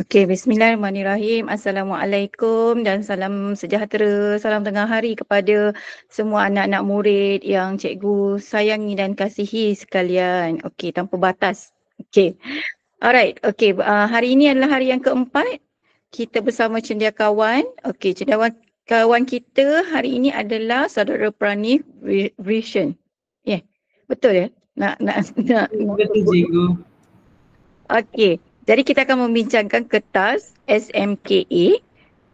Okey, bismillahirrahmanirrahim. Assalamualaikum dan salam sejahtera, salam tengah hari kepada semua anak-anak murid yang cikgu sayangi dan kasihi sekalian. Okey, tanpa batas. Okey. Alright, okey. Hari ini adalah hari yang keempat. Kita bersama cendekiawan. Okey, cendekiawan kita hari ini adalah saudara Pranif Vishen. Ya, betul ya? Nak Betul sebut. cikgu. Okey, jadi kita akan membincangkan kertas SMKA,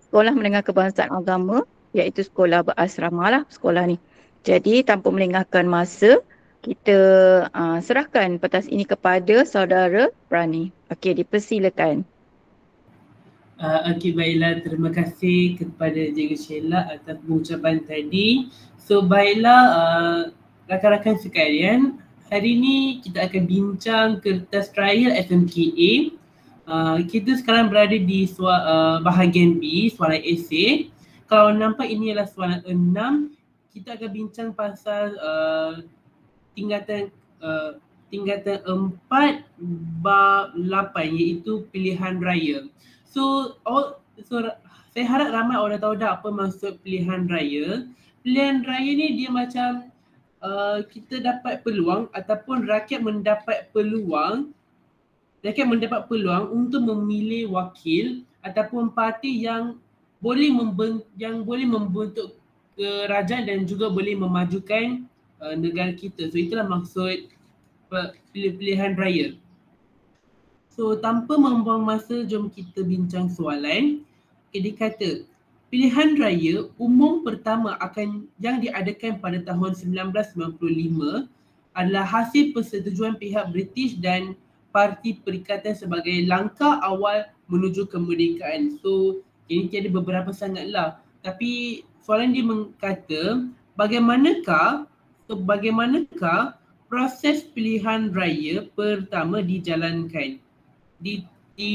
Sekolah Menengah Kebangsaan Agama, iaitu sekolah berasrama lah sekolah ni. Jadi tanpa melengahkan masa, kita serahkan kertas ini kepada saudara Prani. Okey, dipersilakan. Okey baiklah, terima kasih kepada Cikgu Sheila atas pengucapan tadi. So baiklah rakan-rakan sekalian, hari ini kita akan bincang kertas trial SMKA. Kita sekarang berada di bahagian B, soalan esei. Kalau nampak ini adalah soalan 6, kita akan bincang pasal tingkatan 4 bab 8 iaitu pilihan raya. So saya harap ramai orang tahu dah apa maksud pilihan raya. Pilihan raya ni dia macam kita dapat peluang ataupun rakyat mendapat peluang untuk memilih wakil ataupun parti yang boleh membentuk kerajaan dan juga boleh memajukan negara kita. So itulah maksud pilihan raya. So tanpa membuang masa, jom kita bincang soalan. Okay, dia kata pilihan raya umum pertama yang diadakan pada tahun 1995 adalah hasil persetujuan pihak British dan Parti Perikatan sebagai langkah awal menuju kemerdekaan. So ini tiada beberapa sangatlah. Tapi soalan dia kata bagaimanakah proses pilihan raya pertama dijalankan di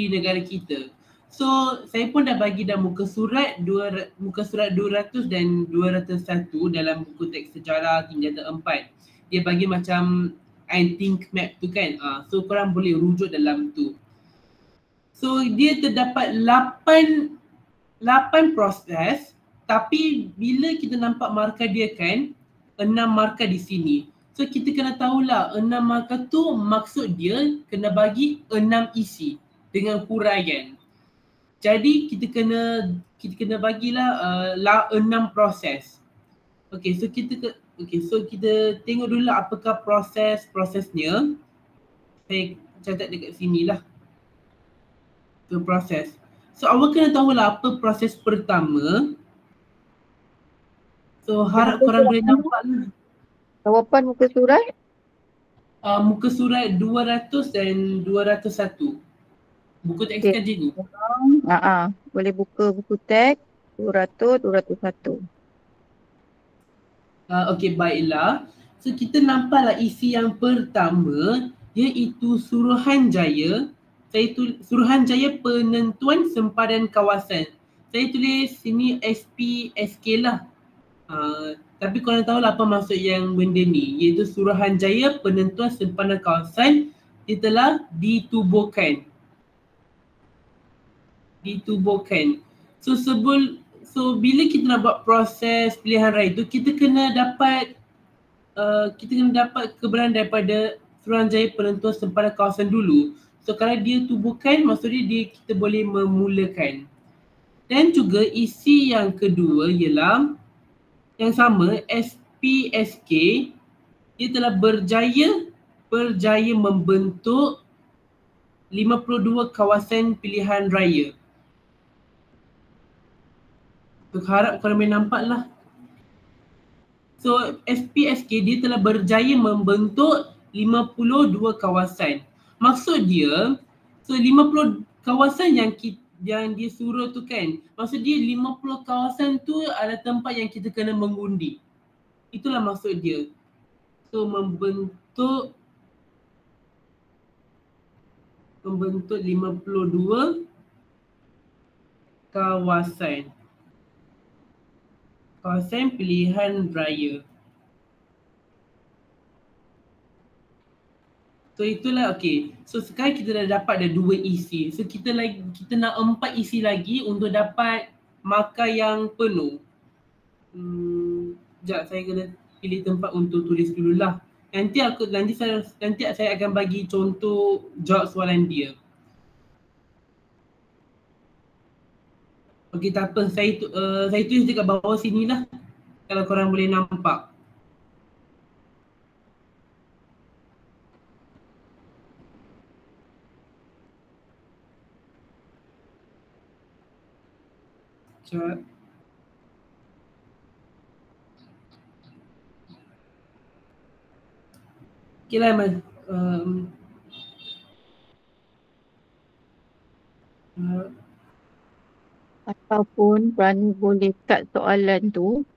negara kita. So saya pun dah bagi dah muka surat 200 dan 201 dalam buku teks sejarah tingkatan 4. Dia bagi macam I think map tu kan. So korang boleh rujuk dalam tu. So dia terdapat 8 proses, tapi bila kita nampak markah dia kan 6 markah di sini. So kita kena tahulah 6 markah tu maksud dia kena bagi 6 isi dengan huraian. Jadi kita kena bagilah 6 proses. Okay, so kita tengok dulu apakah prosesnya. Saya catat dekat sini lah. So proses. So awak kena tahulah apa proses pertama. So harap korang boleh nampak lah. Jawapan muka surat? Muka surat 200 dan 201. Buku teks kan cikgu? Boleh buka buku teks 200, 201. Okey, baiklah. So kita nampaklah isi yang pertama iaitu Suruhanjaya Penentuan Sempadan Kawasan. Saya tulis sini SPSK lah. Tapi korang tahu lah apa maksud yang benda ni, iaitu Suruhanjaya Penentuan Sempadan Kawasan dia telah ditubuhkan. So bila kita nak buat proses pilihan raya tu, kita kena dapat kebenaran daripada Suruhanjaya Penentuan Sempadan Kawasan dulu. So kalau dia tubuhkan, maksudnya kita boleh memulakan. Dan juga isi yang kedua ialah yang sama, SPSK dia telah berjaya membentuk 52 kawasan pilihan raya. So harap korang boleh nampak lah. So SPSK dia telah berjaya membentuk 52 kawasan. Maksud dia, so 50 kawasan yang dia suruh tu kan, maksud dia 50 kawasan tu adalah tempat yang kita kena mengundi. Itulah maksud dia. So membentuk 52 kawasan pilihan raya. So itulah okay. So sekarang kita dah dapat dah 2 isi. So kita nak 4 isi lagi untuk dapat markah yang penuh. Sekejap saya kena pilih tempat untuk tulis dululah. Nanti saya akan bagi contoh jawab soalan dia. Okey, tak apa. Saya tulis dekat bawah sini lah. Kalau korang boleh nampak. Sekejap. Okay lah, Ataupun Rani boleh cut soalan tu.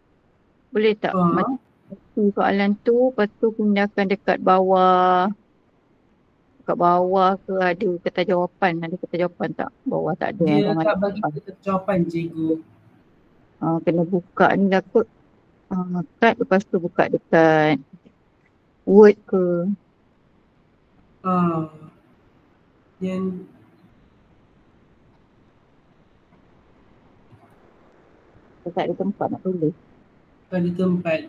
Boleh tak? Soalan tu, lepas tu pindahkan dekat bawah. Dekat bawah ke ada kata jawapan? Ada kata jawapan tak? Bawah tak ada. Dia tak bagi kata jawapan, cikgu. Kena buka ni lah kot. Cut lepas tu buka dekat Word ke. Yang tak ada tempat nak tulis. Tak ada tempat.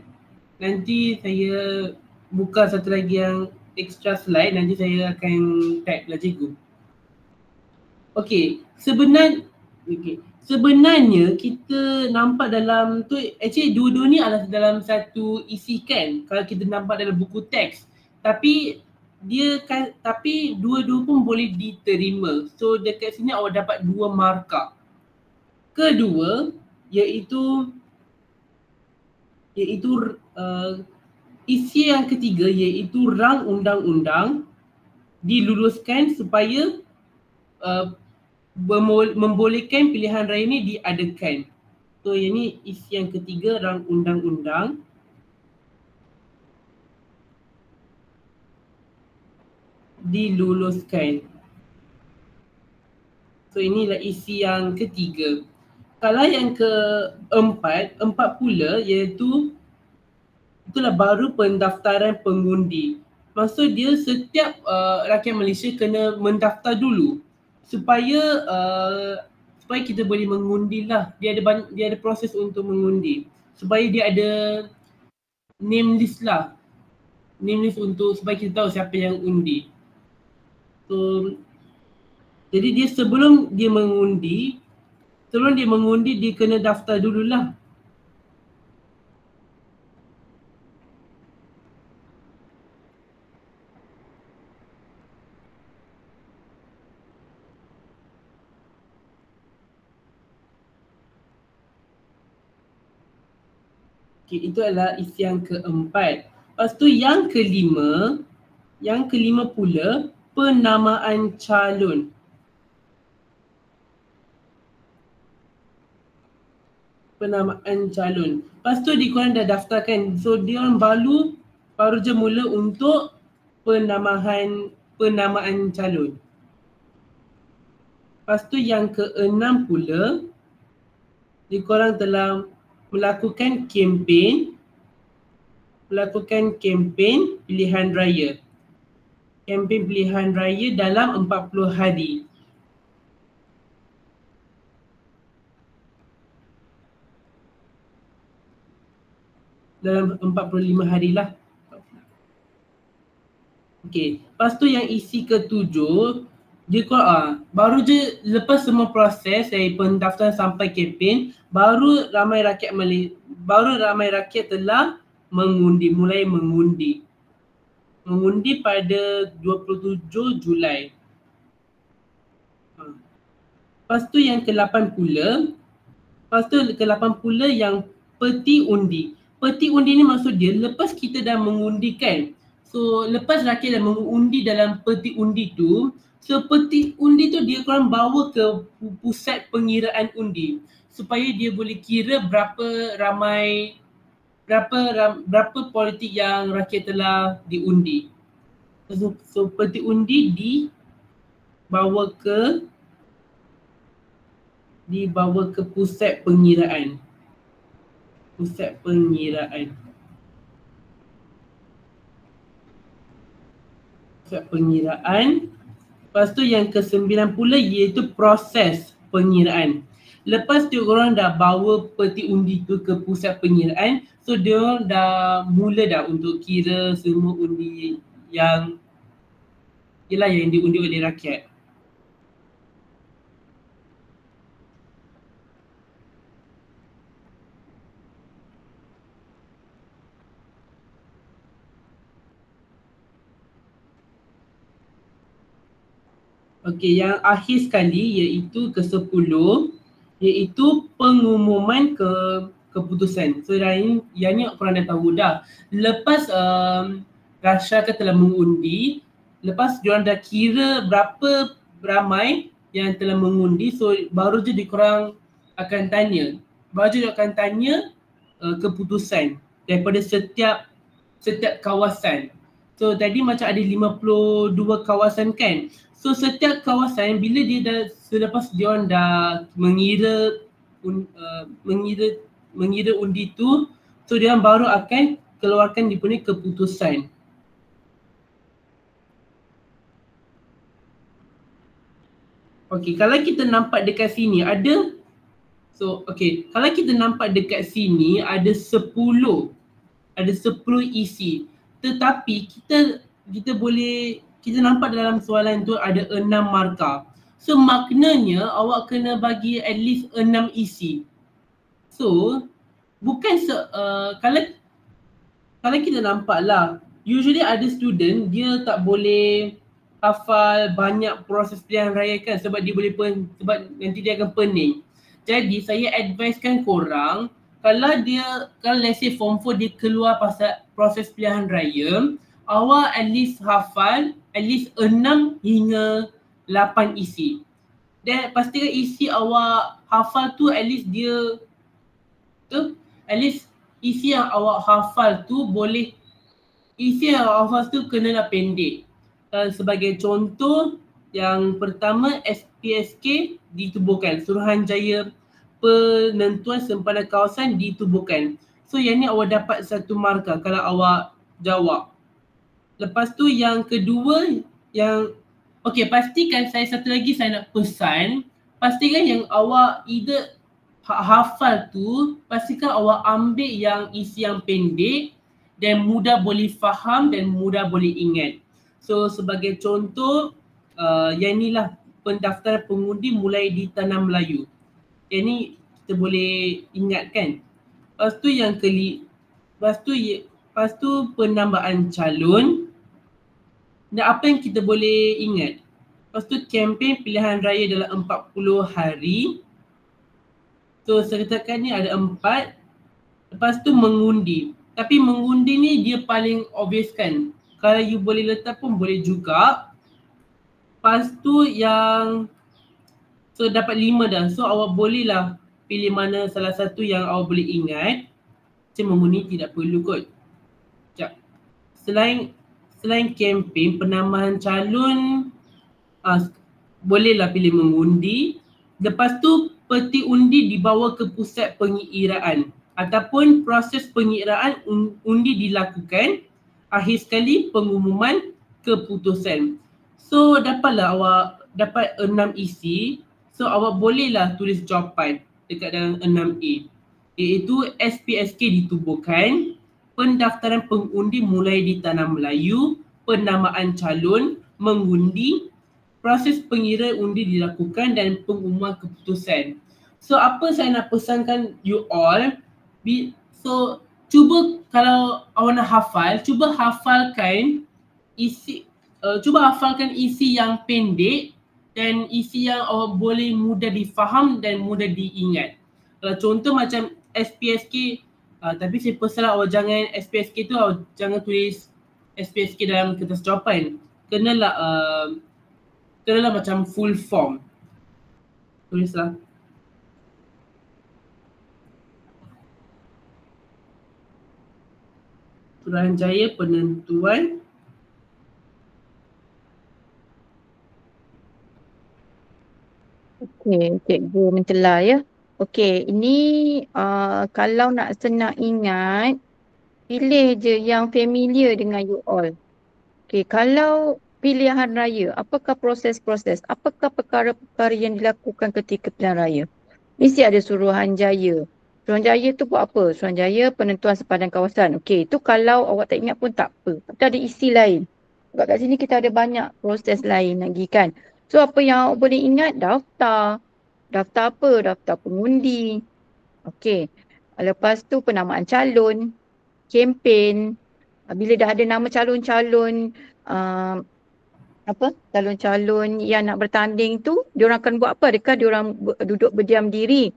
Nanti saya buka satu lagi yang extra slide. Nanti saya akan type lah, cikgu. Okay, sebenarnya kita nampak dalam tu, actually dua-dua ni adalah dalam satu isi kan, kalau kita nampak dalam buku teks. Tapi dua-dua pun boleh diterima. So dekat sini awak dapat 2 markah. Kedua iaitu isi yang ketiga iaitu rang undang-undang diluluskan supaya membolehkan pilihan raya ni diadakan. So yang ni isi yang ketiga, rang undang-undang diluluskan. So inilah isi yang ketiga. Kalau yang keempat pula iaitu itulah baru pendaftaran pengundi. Maksud dia setiap rakyat Malaysia kena mendaftar dulu supaya kita boleh mengundi lah. Dia ada proses untuk mengundi supaya dia ada name list lah. Name list untuk supaya kita tahu siapa yang undi. So jadi dia sebelum dia mengundi dia kena daftar dululah. Okay, itu adalah isi yang keempat. Lepas tu yang kelima pula penamaan calon. Penamaan calon. Lepas tu korang dah daftarkan. So dia orang baru je mula untuk penamaan calon. Lepas tu yang keenam pula korang telah melakukan kempen pilihan raya. Kempen pilihan raya dalam 40 hari. Dalam 45 hari lah. Okay. Lepas tu yang isi ketujuh, baru je lepas semua proses dari pendaftaran sampai kempen, baru ramai rakyat telah mulai mengundi. Mengundi pada 27 Julai. Lepas tu yang ke-8 pula yang peti undi. Peti undi ni maksud dia lepas kita dah mengundikan. So lepas rakyat dah mengundi dalam peti undi tu, so peti undi tu dia korang bawa ke pusat pengiraan undi supaya dia boleh kira berapa politik yang rakyat telah diundi. So peti undi dibawa ke pusat pengiraan. pengiraan. Lepas tu yang ke-9 pula iaitu proses pengiraan. Lepas tu orang dah bawa peti undi tu ke pusat pengiraan, so dia orang dah mula dah untuk kira semua undi yang yang diundi oleh rakyat. Okey, yang akhir sekali iaitu ke-10 iaitu pengumuman keputusan. So yang ni korang dah tahu dah. Lepas masyarakat telah mengundi, lepas diorang dah kira berapa ramai yang telah mengundi, so baru je dikorang akan tanya. Baru je akan tanya keputusan daripada setiap kawasan. So tadi macam ada 52 kawasan kan. So setiap kawasan bila dia dah selepas dia orang dah mengira undi tu, so dia orang baru akan keluarkan dia punya keputusan. Okey, kalau kita nampak dekat sini ada kalau kita nampak dekat sini ada 10 isi. Tetapi kita nampak dalam soalan tu ada 6 markah. So maknanya awak kena bagi at least 6 isi. So bukan kalau kita nampak lah, usually ada student dia tak boleh hafal banyak proses pilihan raya kan, sebab sebab nanti dia akan pening. Jadi saya advisekan korang, kalau let's say form 4 dia keluar pasal proses pilihan raya, awak at least hafal at least 6 hingga 8 isi. Dan pastikan isi awak hafal tu at least isi yang awak hafal tu kenalah pendek. Sebagai contoh, yang pertama SPSK ditubuhkan, Suruhanjaya Penentuan Sempadan Kawasan ditubuhkan. So yang ni awak dapat 1 markah kalau awak jawab. Lepas tu yang kedua, pastikan satu lagi saya nak pesan, pastikan yang awak either hafal tu, pastikan awak ambil yang isi yang pendek dan mudah boleh faham dan mudah boleh ingat. So sebagai contoh, yang ni lah pendaftaran pengundi mulai di Tanah Melayu. Yang ni kita boleh ingat kan. Lepas tu penambahan calon. Dan apa yang kita boleh ingat? Lepas tu kempen pilihan raya dalam 40 hari. So sertakan ni ada 4. Lepas tu mengundi. Tapi mengundi ni dia paling obvious kan. Kalau you boleh letak pun boleh juga. Lepas tu dapat 5 dah. So awak boleh lah pilih mana salah satu yang awak boleh ingat. Macam mengundi tidak perlu kot. Sekejap. Selain kempen, penambahan calon, bolehlah pilih mengundi. Lepas tu peti undi dibawa ke pusat pengiraan ataupun proses pengiraan undi dilakukan. Akhir sekali pengumuman keputusan. So dapatlah awak dapat 6 isi. So awak bolehlah tulis jawapan dekat dalam 6A. Iaitu SPSK ditubuhkan, pendaftaran pengundi mulai di Tanah Melayu, penambaan calon, mengundi, proses pengira undi dilakukan dan pengumuman keputusan. So apa saya nak pesankan you all, so cuba kalau awak nak hafal, cuba hafalkan isi yang pendek dan isi yang awak boleh mudah difaham dan mudah diingat. Kalau contoh macam SPSK, tapi saya pesan awak jangan SPSK tu, awak jangan tulis SPSK dalam kertas jawapan. Kenalah macam full form. Tulislah. Suruhanjaya Penentuan Okey, cikgu mencelah ya. Okey, ini kalau nak senang ingat, pilih je yang familiar dengan you all. Okey, kalau pilihan raya, apakah proses-proses, apakah perkara-perkara yang dilakukan ketika pilihan raya? Mesti ada Suruhanjaya. Suruhanjaya tu buat apa? Suruhanjaya penentuan sepadan kawasan. Okey, itu kalau awak tak ingat pun tak apa. Tapi ada isi lain. Sebab kat sini kita ada banyak proses lain lagi kan. So apa yang awak boleh ingat? Daftar. Daftar apa? Daftar pengundi. Okey. Lepas tu penamaan calon, kempen. Bila dah ada nama calon-calon, uh, calon-calon yang nak bertanding tu, diorang akan buat apa? Adakah diorang duduk berdiam diri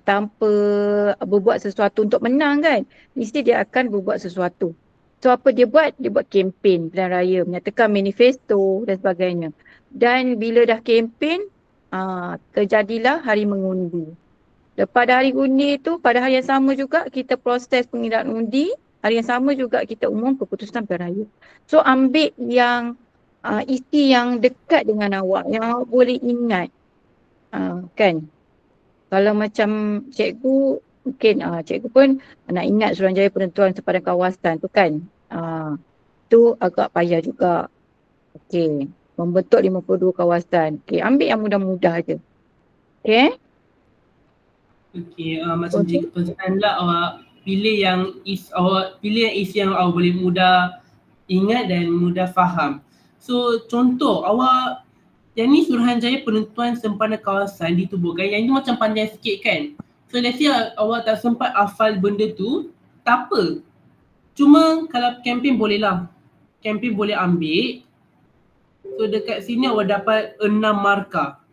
tanpa berbuat sesuatu untuk menang kan? Mesti dia akan berbuat sesuatu. So apa dia buat? Dia buat kempen pilihan raya, menyatakan manifesto dan sebagainya. Dan bila dah kempen, terjadilah hari mengundi. Lepas hari undi tu, pada hari yang sama juga kita proses pengiraan undi, hari yang sama juga kita umum keputusan pilihan raya. So ambil yang isi yang dekat dengan awak, yang awak boleh ingat. Kan? Kalau macam cikgu, mungkin cikgu pun nak ingat Suruhanjaya penentuan sepadan kawasan tu kan. Tu agak payah juga. Okey, membentuk 52 kawasan. Okey, ambil yang mudah-mudah je. Okey? Okey, macam cikgu pesan lah awak pilih yang isi yang awak boleh mudah ingat dan mudah faham. So contoh awak yang ni Suruhanjaya penentuan sempadan kawasan ditubuhkan, yang ni macam panjang sikit kan. So let's say awak tak sempat hafal benda tu, tak apa. Cuma kalau kempen boleh lah. Kempen boleh ambil. So dekat sini awak dapat 6 markah.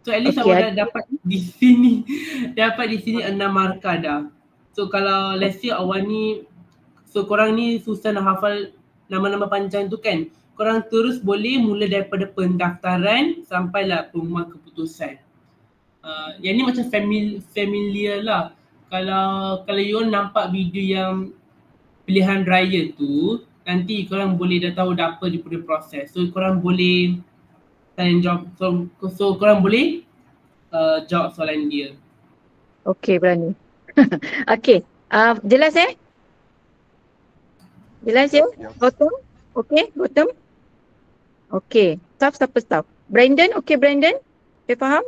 So at least awak dah dapat di sini. Dapat di sini 6 markah dah. So kalau let's say awak ni, so korang ni susah nak hafal nama-nama panjang tu kan. Korang terus boleh mula daripada pendaftaran sampailah pengumuman keputusan. Yang ni macam familiar lah. Kalau you nampak video yang pilihan raya tu, nanti korang boleh dah tahu dah apa dia punya proses. So korang boleh tanya jawab, so korang boleh jawab soalan dia. Okey, berani. Okey, jelas Jelas ya? Bottom? Okey, bottom? Okey, staff. Brandon, okey Brandon? Dia faham?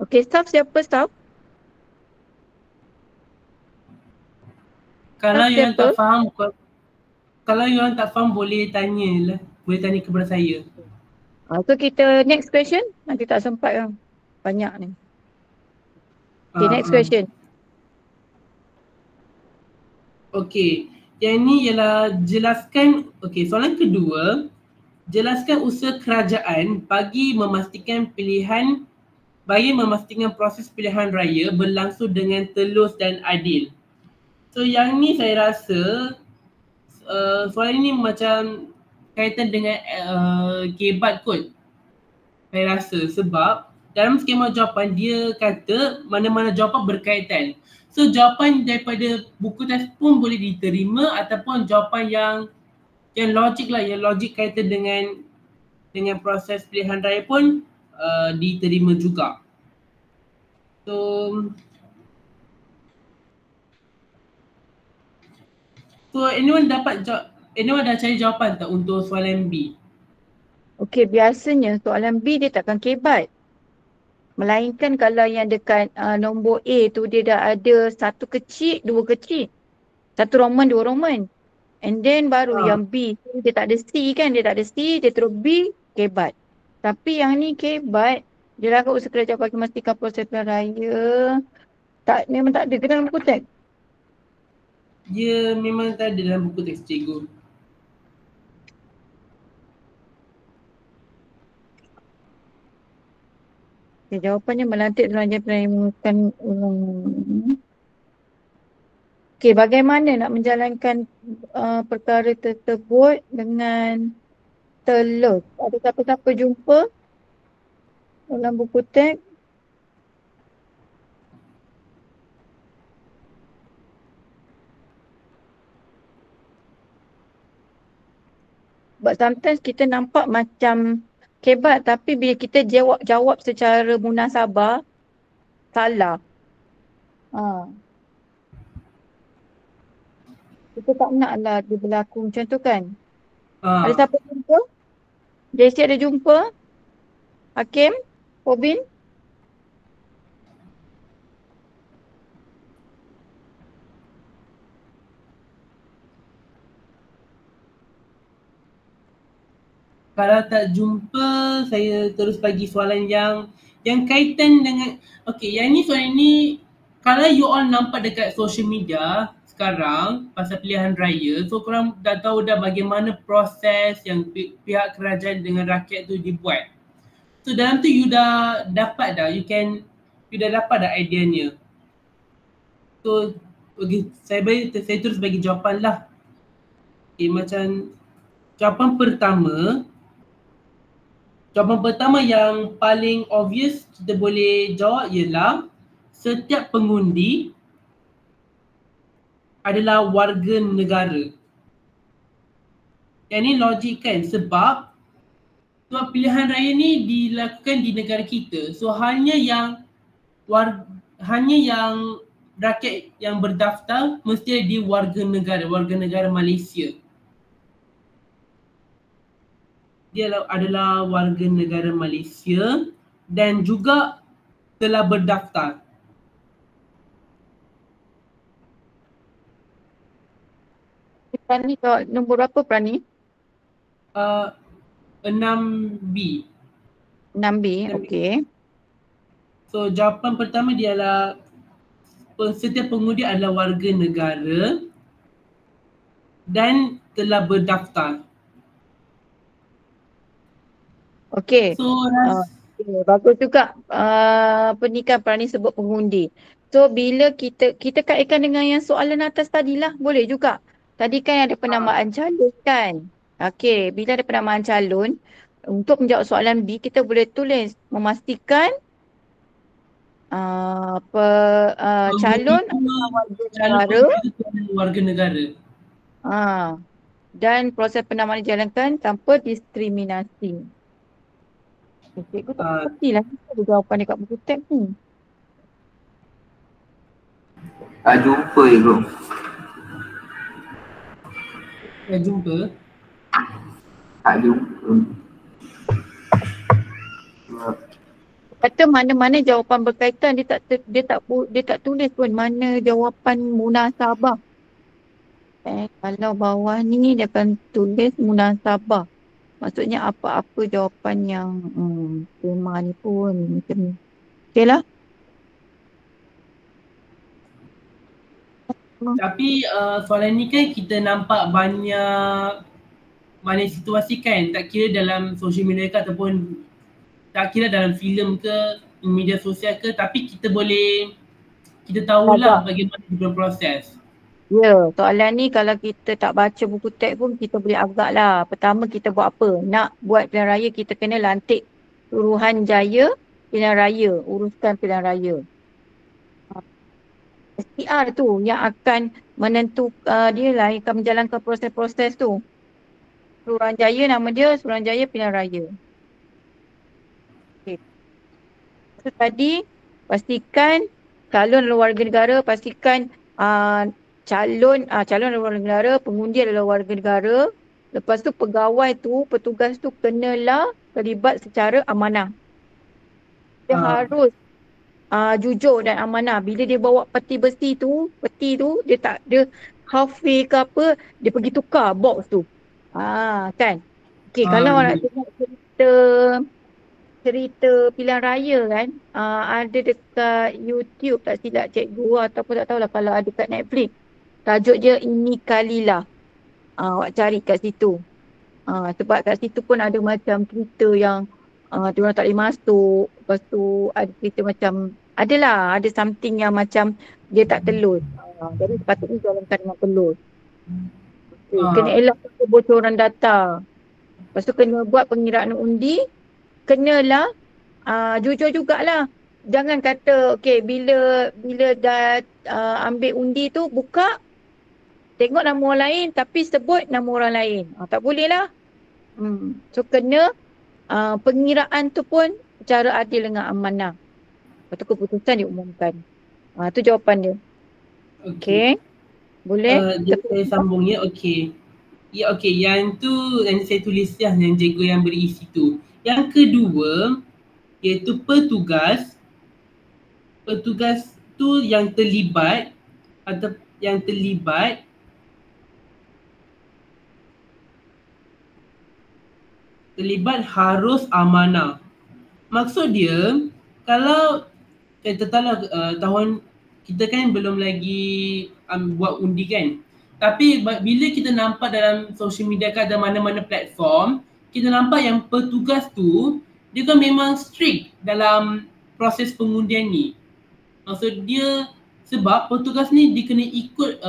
Okey, siapa staff? Kalau you tak faham, boleh tanya lah. Boleh tanya kepada saya. So kita next question. Nanti tak sempat kan. Banyak ni. Okay, next question. Okay, yang ni ialah jelaskan, soalan kedua. Jelaskan usaha kerajaan bagi memastikan proses pilihan raya berlangsung dengan telus dan adil. So yang ni saya rasa soalan ni macam kaitan dengan kebat kot. Saya rasa sebab dalam skema jawapan dia kata mana-mana jawapan berkaitan. So jawapan daripada buku teks pun boleh diterima ataupun jawapan yang logik lah, yang logik kaitan dengan proses pilihan raya pun diterima juga. So anyone dah cari jawapan tak untuk soalan B? Okey, biasanya soalan B dia takkan kebat. Melainkan kalau yang dekat nombor A tu dia dah ada satu kecil, dua kecil. Satu Roman, dua Roman. And then baru yang B, dia tak ada C kan, dia tak ada C, dia terus B, kebat. Tapi yang ni kebat, dia lakukan usaha kerajaan bagi memastikan proses pilihan raya. Memang tak ada ke dalam buku teks? Dia memang tak ada dalam buku teks cikgu. Okay, jawapannya melantik Suruhanjaya mengumumkan Okey, bagaimana nak menjalankan perkara tersebut dengan telus? Ada siapa-siapa jumpa dalam buku teks? But sometimes kita nampak macam kebat tapi bila kita jawab secara munasabah, salah. Kita tak nak lah dia berlaku macam tu kan. Ada Ah, siapa jumpa? Jessie ada jumpa? Hakim? Robin? kalau tak jumpa, saya terus bagi soalan yang kaitan dengan, okey, yang ni soalan ni, kalau you all nampak dekat social media sekarang pasal pilihan raya, so korang dah tahu dah bagaimana proses yang pihak kerajaan dengan rakyat tu dibuat. So dalam tu you dah dapat dah, you dah dapat dah ideanya. So okay, saya terus bagi jawapan lah. Okay, macam jawapan pertama yang paling obvious kita boleh jawab ialah setiap pengundi adalah warga negara. Yang ni logik kan, sebab pilihan raya ni dilakukan di negara kita. So hanya yang rakyat yang berdaftar mesti di warga negara Malaysia. Dia adalah warga negara Malaysia dan juga telah berdaftar. Prani nombor berapa Prani? 6B. 6B, okey. So jawapan pertama dia adalah setiap pengundi adalah warga negara dan telah berdaftar. Okey. So Bagus juga pernikahan Prani sebut pengundi. So bila kita kaitkan dengan yang soalan atas tadilah, boleh juga. Tadi kan ada penamaan calon kan. Okey, bila ada penamaan calon, untuk menjawab soalan B kita boleh tulis memastikan calon adalah warga negara. Warga negara. Dan proses penamaan dijalankan tanpa diskriminasi. Cikgu tak pasti lah ada jawapan dekat buku teks ni. Tak jumpa Ibu. Tak jumpa? Tak jumpa. Kata mana-mana jawapan berkaitan dia tak tulis pun mana jawapan munasabah. Kalau bawah ni dia akan tulis munasabah. Maksudnya apa-apa jawapan yang tema ni pun macam ni. Okey lah. Tapi soalan ni kan kita nampak banyak situasi kan, tak kira dalam social media ke ataupun tak kira dalam filem ke, media sosial ke, tapi kita tahulah bagaimana dia berproses. Ya, soalan ni kalau kita tak baca buku teks pun kita boleh agak lah. Pertama kita buat apa? Nak buat pilihan raya kita kena lantik Suruhanjaya Pilihan Raya, uruskan pilihan raya. SPR tu yang akan menentukan dia lah yang akan menjalankan proses-proses tu. Suruhanjaya nama dia Suruhanjaya Pilihan Raya. Okay. So tadi pastikan calon adalah warga negara, pastikan calon adalah warga negara, pengundi adalah warga negara. Lepas tu pegawai tu, petugas tu kenalah terlibat secara amanah. Dia harus jujur dan amanah. Bila dia bawa peti tu dia tak ada halfway ke apa, dia pergi tukar box tu. Kan? Okay, kalau nak tengok cerita pilihan raya kan, ada dekat YouTube tak silap cikgu ataupun tak tahulah kalau ada dekat Netflix. Tajuk dia Ini Kalilah. Awak cari kat situ. Sebab kat situ pun ada macam cerita yang diorang tak boleh masuk. Lepas tu ada cerita macam, ada something yang macam dia tak telus. Jadi sepatutnya jalankan dengan telus. Kena elakkan kebocoran data. Lepas tu kena buat pengiraan undi. Kenalah jujur jugalah. Jangan kata okay bila dah ambil undi tu buka, tengok nama orang lain tapi sebut nama orang lain. Tak boleh lah. So kena pengiraan tu pun secara adil dengan amanah. Lepas tu keputusan diumumkan. Tu jawapan dia. Okay. Boleh? Saya sambung ya, okey. Ya, okey. Yang tu yang saya tulis lah, yang cikgu yang beri isi tu. Yang kedua, iaitu petugas. Petugas tu yang terlibat atau yang terlibat harus amanah. Maksud dia, kalau kita tahu lah, tahun kita kan belum lagi buat undi kan. Tapi bila kita nampak dalam social media kan, ada mana-mana platform, kita nampak yang petugas tu dia kan memang strict dalam proses pengundian ni. Maksud dia sebab petugas ni dia kena ikut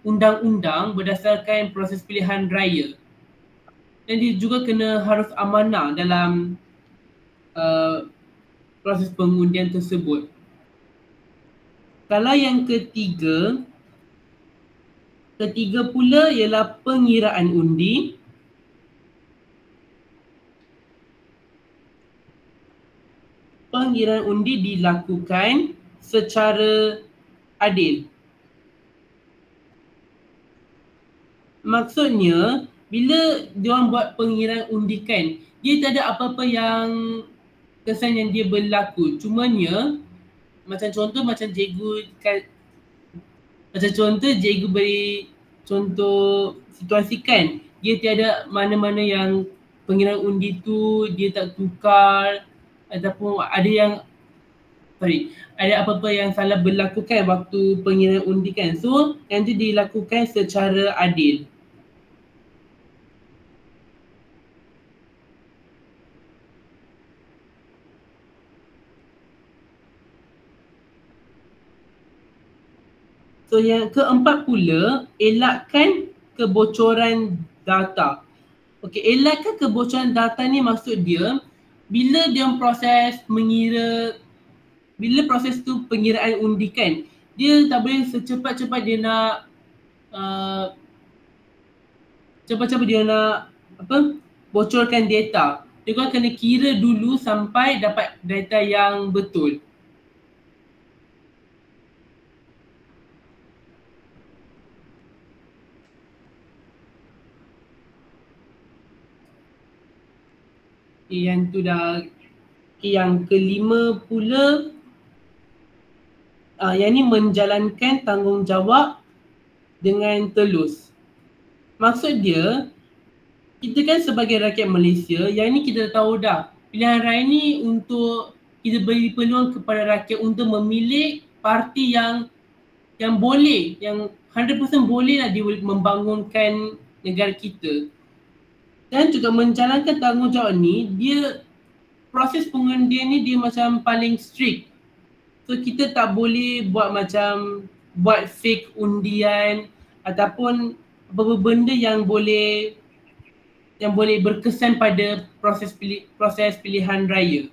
undang-undang berdasarkan proses pilihan raya. Dan dia juga kena harus amanah dalam proses pengundian tersebut. Kalau yang ketiga pula ialah pengiraan undi. Pengiraan undi dilakukan secara adil. Maksudnya, bila diorang buat pengiraan undi kan, dia tak ada apa-apa yang kesan yang dia berlaku. Cumanya, macam contoh macam cikgu beri contoh situasi kan, dia tiada mana-mana yang pengiraan undi tu dia tak tukar ataupun ada apa-apa yang salah berlaku kan waktu pengiraan undi kan. So, yang tu dilakukan secara adil. So yang keempat pula, elakkan kebocoran data. Okey, elakkan kebocoran data ni maksud dia bila dia proses proses tu pengiraan undi kan, dia tak boleh secepat-cepat dia nak bocorkan data. Dia kan kena kira dulu sampai dapat data yang betul. Yang tu dah. Yang kelima pula, yang ni menjalankan tanggungjawab dengan telus. Maksud dia, kita kan sebagai rakyat Malaysia, yang ni kita tahu dah, pilihan raya ni untuk kita beri peluang kepada rakyat untuk memilih parti yang boleh, yang 100% boleh lah dia membangunkan negara kita. Dan juga menjalankan tanggungjawab ni, proses pengundian ni dia macam paling strict. So kita tak boleh buat fake undian ataupun apa-apa benda yang boleh berkesan pada proses pilihan raya.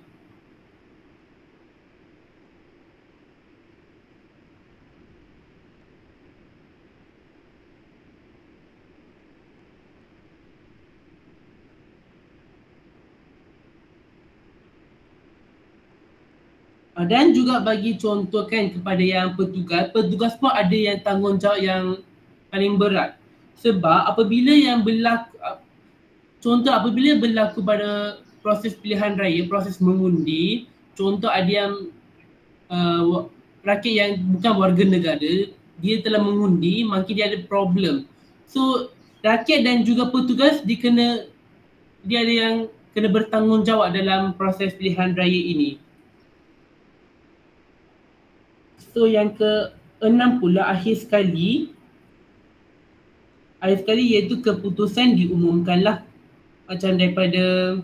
Dan juga bagi contohkan kepada yang petugas pun ada yang tanggungjawab yang paling berat. Sebab apabila berlaku pada proses pilihan raya, proses mengundi, contoh ada yang rakyat yang bukan warga negara, dia telah mengundi, maka dia ada problem. So rakyat dan juga petugas dia ada yang kena bertanggungjawab dalam proses pilihan raya ini. So yang ke-6 pula akhir sekali iaitu keputusan diumumkanlah macam daripada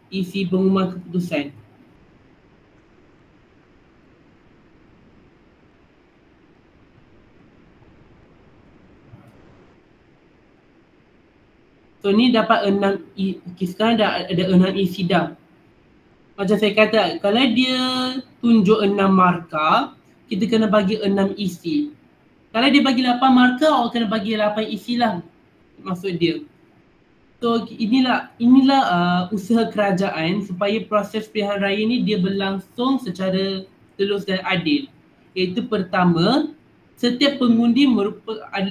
isi pengumuman keputusan. So ni dapat 6, sekarang dah ada 6 isi dah. Macam saya kata, kalau dia tunjuk 6 markah, kita kena bagi 6 isi. Kalau dia bagi 8 markah, awak kena bagi 8 isi lah, maksud dia. So inilah usaha kerajaan supaya proses pilihan raya ni dia berlangsung secara telus dan adil. Iaitu pertama, setiap pengundi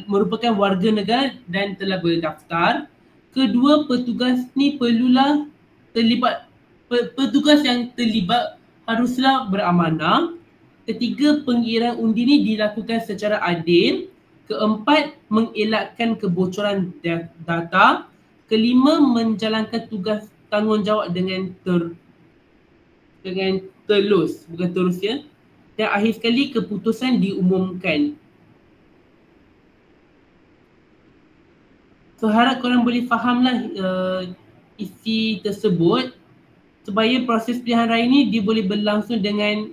merupakan warga negara dan telah berdaftar. Kedua, petugas ni perlulah terlibat, petugas yang terlibat haruslah beramanah. Ketiga, pengiraan undi ni dilakukan secara adil. Keempat, mengelakkan kebocoran data. Kelima, menjalankan tugas tanggungjawab dengan telus, bukan terus ya. Dan akhir sekali, keputusan diumumkan. So harap korang boleh fahamlah isi tersebut supaya proses pilihan raya ni dia boleh berlangsung dengan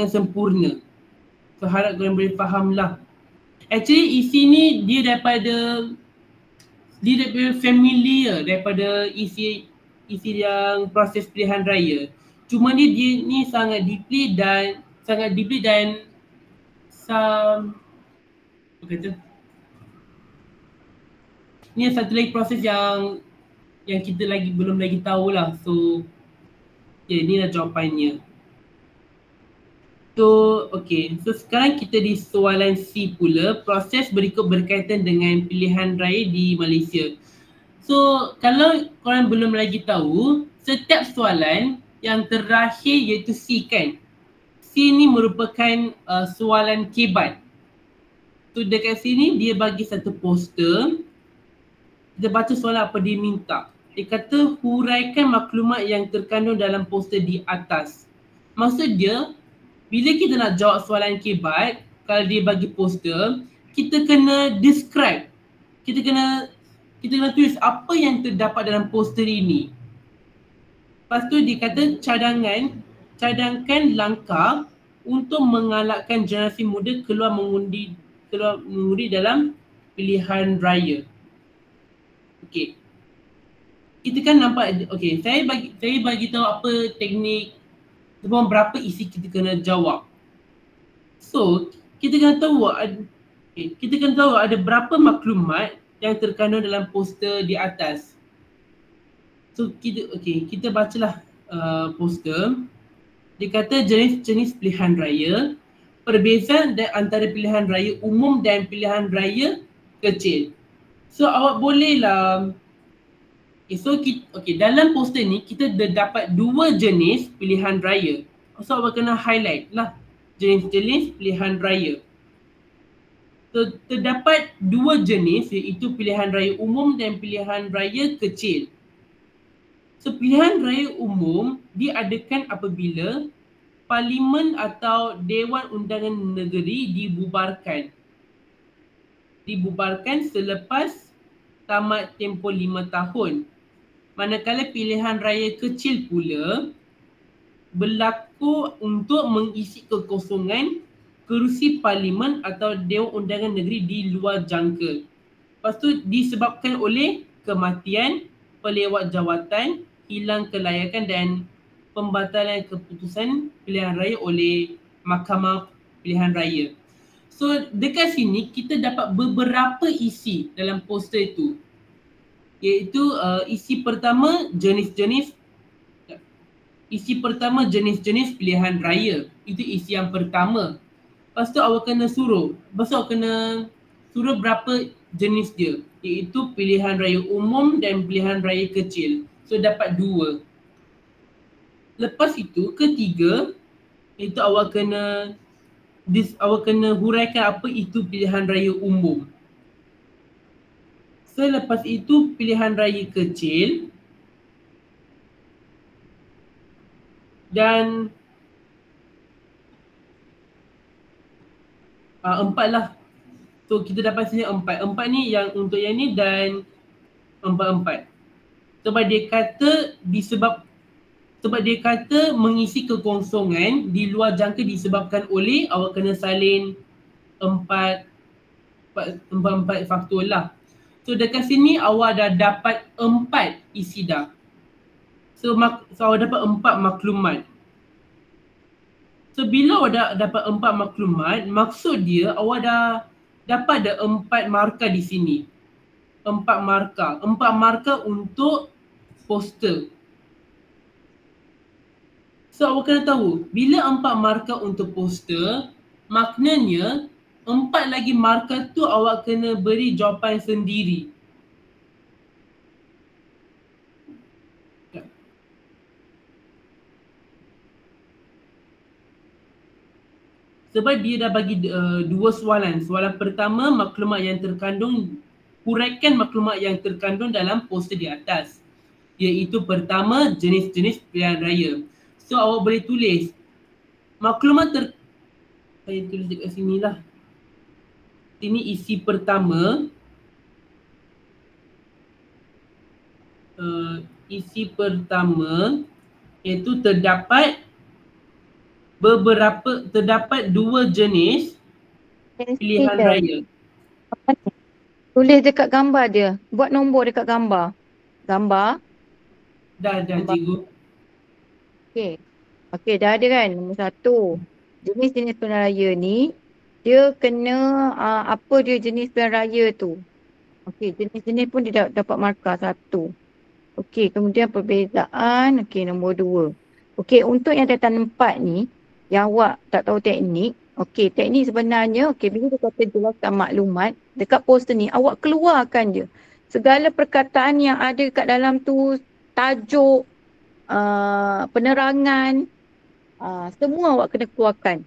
sempurna. So harap korang boleh fahamlah. Actually isi ni dia daripada familiar daripada isi yang proses pilihan raya. Cuma dia ni sangat deeply dan ni satu lagi proses yang kita belum lagi tahu lah. So ni lah jawapannya. So okay, so sekarang kita di soalan C pula. Proses berikut berkaitan dengan pilihan raya di Malaysia. So kalau korang belum lagi tahu, setiap soalan yang terakhir iaitu C kan. C ni merupakan soalan kebat. So dekat sini dia bagi satu poster. Kita baca soalan apa dia minta. Dia kata huraikan maklumat yang terkandung dalam poster di atas. Maksud dia, bila kita nak jawab soalan kebat, kalau dia bagi poster, kita kena describe. Kita kena tulis apa yang terdapat dalam poster ini. Lepas tu dia kata cadangkan langkah untuk mengalahkan generasi muda keluar mengundi dalam pilihan raya. Okey. Kita kan nampak, okey, saya bagi tahu apa teknik ataupun berapa isi kita kena jawab. So, kita kena tahu ada berapa maklumat yang terkandung dalam poster di atas. So, kita bacalah poster. Dia kata jenis-jenis pilihan raya, perbezaan antara pilihan raya umum dan pilihan raya kecil. So awak bolehlah, dalam poster ni kita dapat dua jenis pilihan raya. So awak kena highlight lah jenis-jenis pilihan raya. So terdapat dua jenis iaitu pilihan raya umum dan pilihan raya kecil. So pilihan raya umum diadakan apabila Parlimen atau Dewan Undangan Negeri dibubarkan selepas tamat tempoh 5 tahun. Manakala pilihan raya kecil pula berlaku untuk mengisi kekosongan kerusi Parlimen atau Dewan Undangan Negeri di luar jangka. Lepas tu disebabkan oleh kematian, pelewat jawatan, hilang kelayakan dan pembatalan keputusan pilihan raya oleh Mahkamah Pilihan Raya. So dekat sini kita dapat beberapa isi dalam poster itu. Iaitu isi pertama jenis-jenis pilihan raya. Itu isi yang pertama. Lepas tu awak kena suruh. Berapa jenis dia. Iaitu pilihan raya umum dan pilihan raya kecil. So dapat 2. Lepas itu ketiga, itu awak kena huraikan apa itu pilihan raya umum. Selepas itu pilihan raya kecil dan 4 lah. So kita dapat sini 4. 4 ni yang untuk yang ni dan 4. Sebab dia kata mengisi kekosongan di luar jangka disebabkan oleh awak kena salin 4 faktor lah. So dekat sini awak dah dapat 4 isi dah. So awak dapat 4 maklumat. So bila awak dah dapat 4 maklumat, maksud dia awak dah dapat ada 4 markah di sini. 4 markah untuk poster. So awak kena tahu, bila 4 markah untuk poster, maknanya 4 lagi markah tu awak kena beri jawapan sendiri. Sebab dia dah bagi 2 soalan. Soalan pertama, maklumat yang terkandung, huraikan maklumat yang terkandung dalam poster di atas. Iaitu pertama, jenis-jenis pilihan raya. So awak boleh tulis maklumat saya tulis dekat sini lah. Ini isi pertama. Isi pertama iaitu terdapat dua jenis pilihan raya. Apa ni? Tulis dekat gambar dia. Buat nombor dekat gambar. Gambar. Dah cikgu. Okey, dah ada kan nombor 1. Jenis-jenis pilihan raya ni, dia kena apa dia jenis pilihan raya tu. Okey, jenis-jenis pun dia dapat markah 1. Okey, kemudian perbezaan, okey nombor 2. Okey, untuk yang tatan 4 ni, yang awak tak tahu teknik, okey teknik sebenarnya, okey bila dia kata jelaskan maklumat, dekat poster ni awak keluarkan je. Segala perkataan yang ada kat dalam tu, tajuk, penerangan, semua awak kena keluarkan.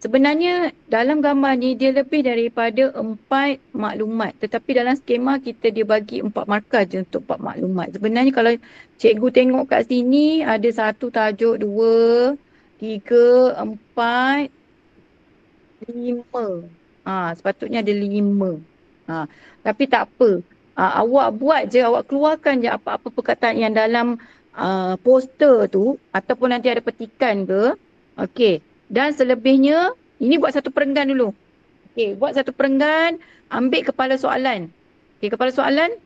Sebenarnya dalam gambar ni dia lebih daripada 4 maklumat. Tetapi dalam skema kita dia bagi 4 markah je untuk 4 maklumat. Sebenarnya kalau cikgu tengok kat sini ada 1 tajuk, 2, 3, 4, 5. Sepatutnya ada 5. Tapi tak apa. Awak buat je, awak keluarkan je apa-apa perkataan yang dalam poster tu ataupun nanti ada petikan ke. Okey. Dan selebihnya, ini buat satu perenggan dulu. Okey, buat satu perenggan, ambil kepala soalan. Okey, kepala soalan.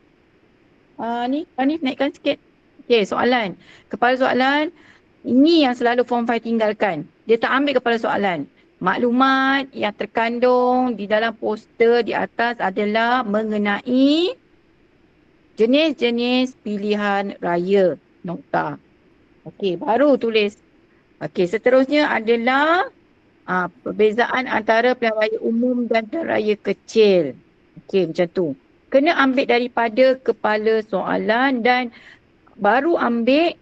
Ni naikkan sikit. Okey, soalan. Kepala soalan, ini yang selalu form 5 tinggalkan. Dia tak ambil kepala soalan. Maklumat yang terkandung di dalam poster di atas adalah mengenai jenis-jenis pilihan raya. Nokta. Okey, baru tulis. Okey, seterusnya adalah perbezaan antara pilihan raya umum dan pilihan raya kecil. Okey, macam tu. Kena ambil daripada kepala soalan dan baru ambil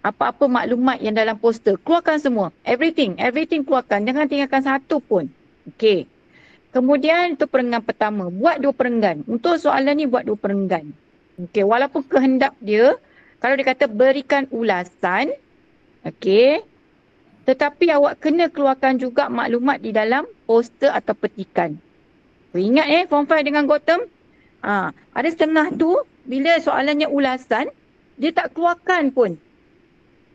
apa-apa maklumat yang dalam poster. Keluarkan semua. Everything keluarkan. Jangan tinggalkan satu pun. Okey. Kemudian itu perenggan pertama. Buat 2 perenggan. Untuk soalan ni buat 2 perenggan. Okey, walaupun kehendak dia, kalau dia kata berikan ulasan, okey, tetapi awak kena keluarkan juga maklumat di dalam poster atau petikan. Ingat form 5 dengan Gotham? Ada setengah tu, bila soalannya ulasan, dia tak keluarkan pun.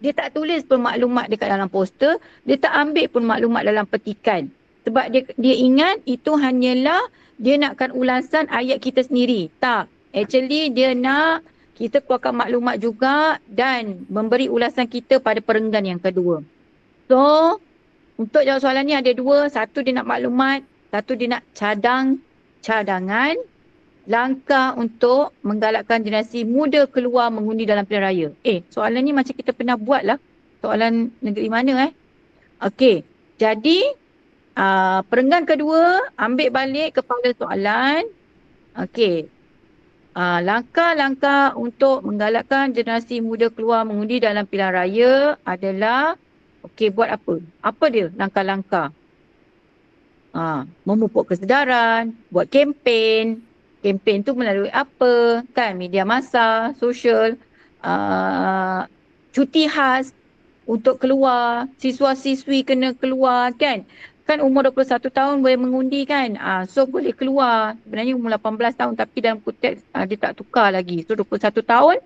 Dia tak tulis pun maklumat dekat dalam poster, dia tak ambil pun maklumat dalam petikan. Sebab dia ingat itu hanyalah dia nakkan ulasan ayat kita sendiri. Tak. Actually dia nak kita keluarkan maklumat juga dan memberi ulasan kita pada perenggan yang kedua. So, untuk jawab soalan ni ada 2. Satu dia nak maklumat, satu dia nak cadangan, langkah untuk menggalakkan generasi muda keluar mengundi dalam pilihan raya. Soalan ni macam kita pernah buat lah. Soalan negeri mana Okey, jadi perenggan kedua, ambil balik kepala soalan. Okey, langkah-langkah untuk menggalakkan generasi muda keluar mengundi dalam pilihan raya adalah, okey, buat apa? Apa dia langkah-langkah? Memupuk kesedaran, buat kempen. Kempen tu melalui apa? Kan media massa, sosial, cuti khas untuk keluar, siswa-siswi kena keluar kan. Kan umur 21 tahun boleh mengundi kan. So boleh keluar. Sebenarnya umur 18 tahun tapi dalam konteks dia tak tukar lagi. So 21 tahun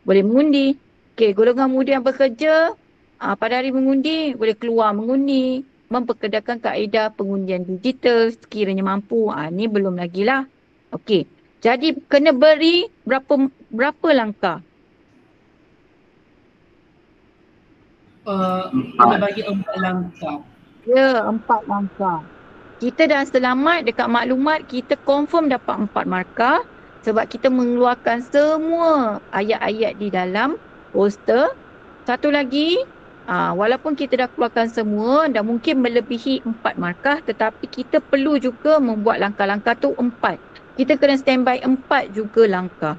boleh mengundi. Okey, golongan muda yang bekerja pada hari mengundi boleh keluar mengundi. Memperkedakan kaedah pengundian digital sekiranya mampu. Ni belum lagi lah. Okey. Jadi kena beri berapa langkah? Kena bagi 4 langkah. Ya, 4 langkah. Kita dah selamat dekat maklumat, kita confirm dapat 4 markah sebab kita mengeluarkan semua ayat-ayat di dalam poster. Satu lagi, Walaupun kita dah keluarkan semua dan mungkin melebihi 4 markah, tetapi kita perlu juga membuat langkah-langkah tu 4. Kita kena standby 4 juga langkah.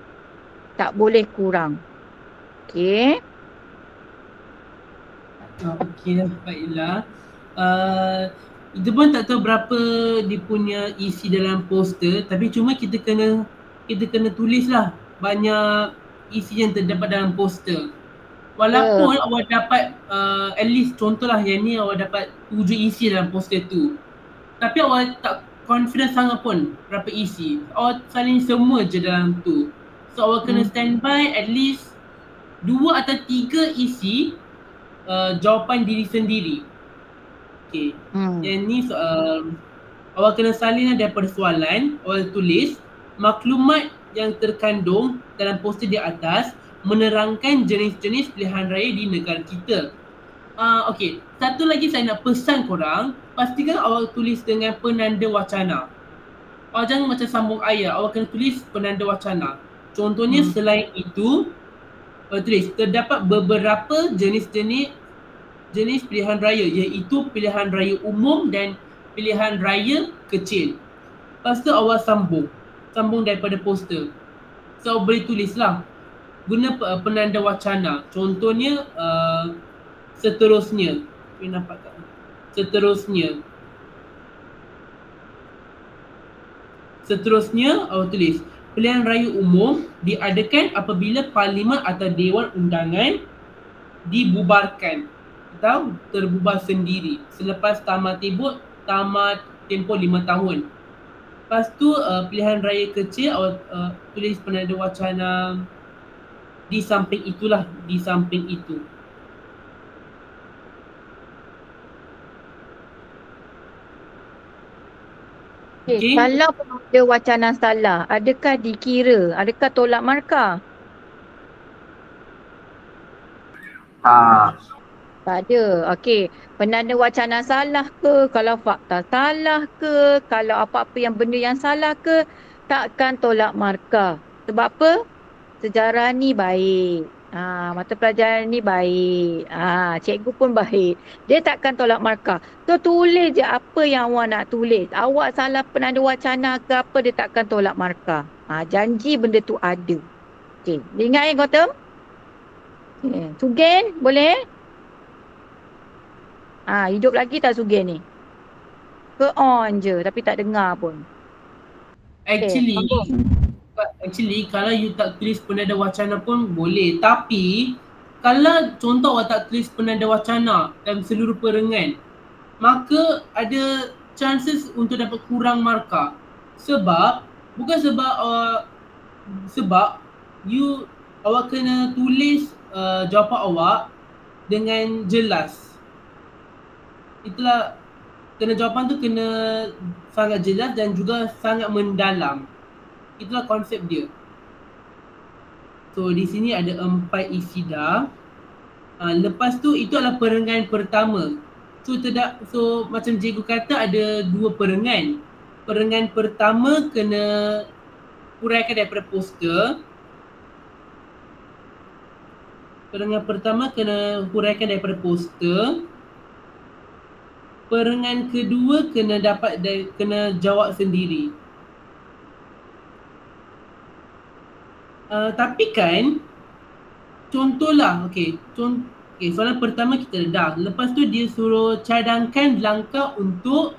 Tak boleh kurang. Okey. Okey dah, baiklah. Itu pun tak tahu berapa dia punya isi dalam poster, tapi cuma kita kena tulis lah banyak isi yang terdapat dalam poster. Walaupun awak dapat at least contohlah yang ni awak dapat 7 isi dalam poster tu, tapi awak tak confident sangat pun berapa isi. Awak salin semua je dalam tu. So awak kena standby at least 2 atau 3 isi jawapan diri sendiri. Okay. Yang ni awak kena salin daripada soalan, awak tulis maklumat yang terkandung dalam poster di atas menerangkan jenis-jenis pilihan raya di negara kita. Okey, satu lagi saya nak pesan korang, pastikan awak tulis dengan penanda wacana. Awak jangan macam sambung ayat, awak kena tulis penanda wacana. Contohnya selain itu, tulis terdapat beberapa jenis pilihan raya, iaitu pilihan raya umum dan pilihan raya kecil. Lepas tu awak sambung daripada poster. So awak boleh tulislah guna penanda wacana. Contohnya seterusnya. Nampak tak? Seterusnya awak tulis pilihan raya umum diadakan apabila Parlimen atau Dewan Undangan dibubarkan atau terbubar sendiri selepas tamat tempoh 5 tahun. Lepas tu pilihan raya kecil awak tulis penanda wacana di samping itu. Okay. Kalau ada wacana salah, adakah dikira? Adakah tolak markah? Tak ada. Okey. Penanda wacana salah ke? Kalau fakta salah ke? Kalau apa-apa yang benda yang salah ke? Takkan tolak markah. Sebab apa? Sejarah ni baik. Mata pelajaran ni baik. Cikgu pun baik. Dia takkan tolak markah. So tulis je apa yang awak nak tulis. Awak salah penanda wacana ke apa, dia takkan tolak markah. Janji benda tu ada. Okey. Dia ingat Gautam? Sugen boleh? Hidup lagi tak Sugen ni? Ke on je tapi tak dengar pun. Actually kalau you tak tulis penanda wacana pun boleh, tapi kalau contoh awak tak tulis penanda wacana dalam seluruh perengan, maka ada chances untuk dapat kurang markah. Sebab awak kena tulis jawapan awak dengan jelas. Itulah, jawapan tu kena sangat jelas dan juga sangat mendalam. Itulah konsep dia. So di sini ada 4 isi dah. Lepas tu itu adalah perengan pertama. So macam cikgu kata ada 2 perengan. Perengan pertama kena huraikan daripada poster. Perengan kedua kena jawab sendiri. Tapi kan contohlah, soalan pertama kita dah. Lepas tu dia suruh cadangkan langkah untuk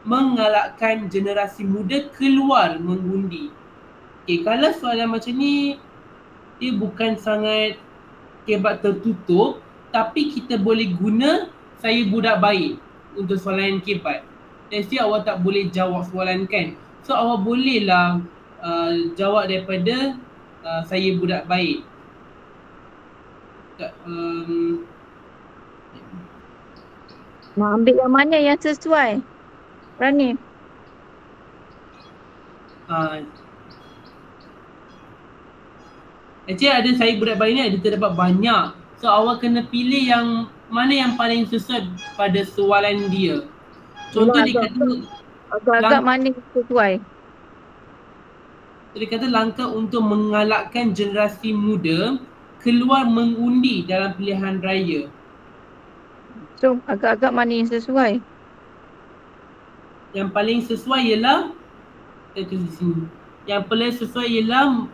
mengalahkan generasi muda keluar mengundi. Kalau soalan macam ni dia bukan sangat kebat tertutup, tapi kita boleh guna saya budak baik untuk soalan kebat. Jadi awak tak boleh jawab soalan kan. So awak bolehlah jawab daripada saya budak baik. Nak ambil yang mana yang sesuai? Rani? Actually ada saya budak baik ni ada terdapat banyak. So awak kena pilih yang mana yang paling sesuai pada soalan dia. Contoh dia kata agak-agak mana yang sesuai? Dia kata langkah untuk mengalahkan generasi muda keluar mengundi dalam pilihan raya. So agak-agak mana yang sesuai? Yang paling sesuai ialah tulis di sini. Yang paling sesuai ialah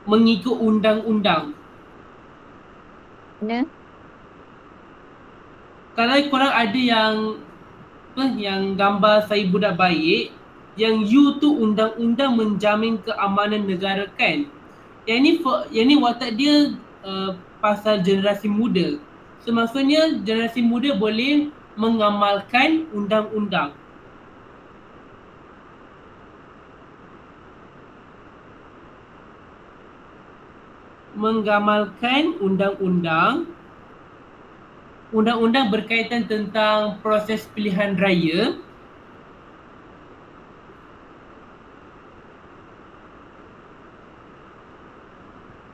mengikut undang-undang. Mana? Kalau korang ada yang gambar saya budak baik, yang you tu undang-undang menjamin keamanan negara kan. Yang ni watak dia pasal generasi muda. So maksudnya generasi muda boleh mengamalkan undang-undang. Mengamalkan undang-undang. Undang-undang berkaitan tentang proses pilihan raya.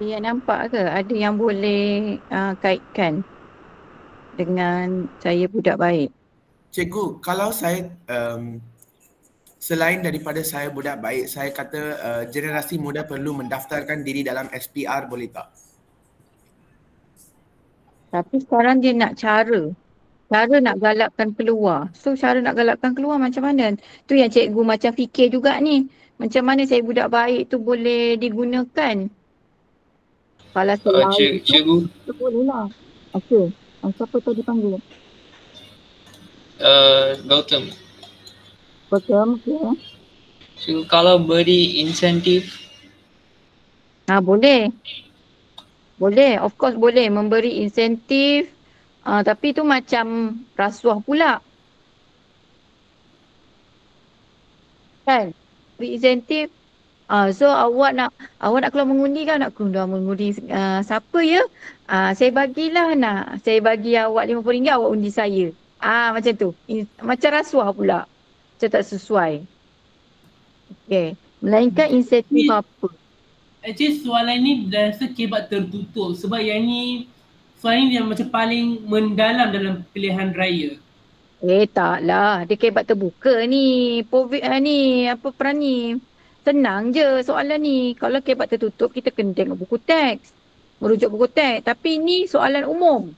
Dia nampak ke ada yang boleh kaitkan dengan saya budak baik? Cikgu, kalau saya selain daripada saya budak baik, saya kata generasi muda perlu mendaftarkan diri dalam SPR, boleh tak? Tapi sekarang dia nak cara nak galakkan keluar. So cara nak galakkan keluar macam mana? Tu yang cikgu macam fikir juga ni. Macam mana saya budak baik tu boleh digunakan? Kalau selain Cikgu, itu boleh lah. Okey. Siapa tadi panggil? Gautam. Betul, okey. Cikgu, kalau beri insentif? Boleh. Boleh, of course boleh memberi insentif. Tapi tu macam rasuah pula. Kan? Beri insentif. So awak nak keluar mengundi kan? Nak keluar mengundi siapa ya? Saya bagilah nak. Saya bagi awak RM50, awak undi saya. Macam tu. Macam rasuah pula. Macam tak sesuai. Okay. Melainkan insentif apa? Actually soalan ni dah rasa kebat tertutup sebab yang ni soalan ni yang macam paling mendalam dalam pilihan raya. Taklah. Dia kebat terbuka ni. Ni apa peran ni? Senang je soalan ni. Kalau kebat tertutup kita kena tengok buku teks. Merujuk buku teks. Tapi ni soalan umum.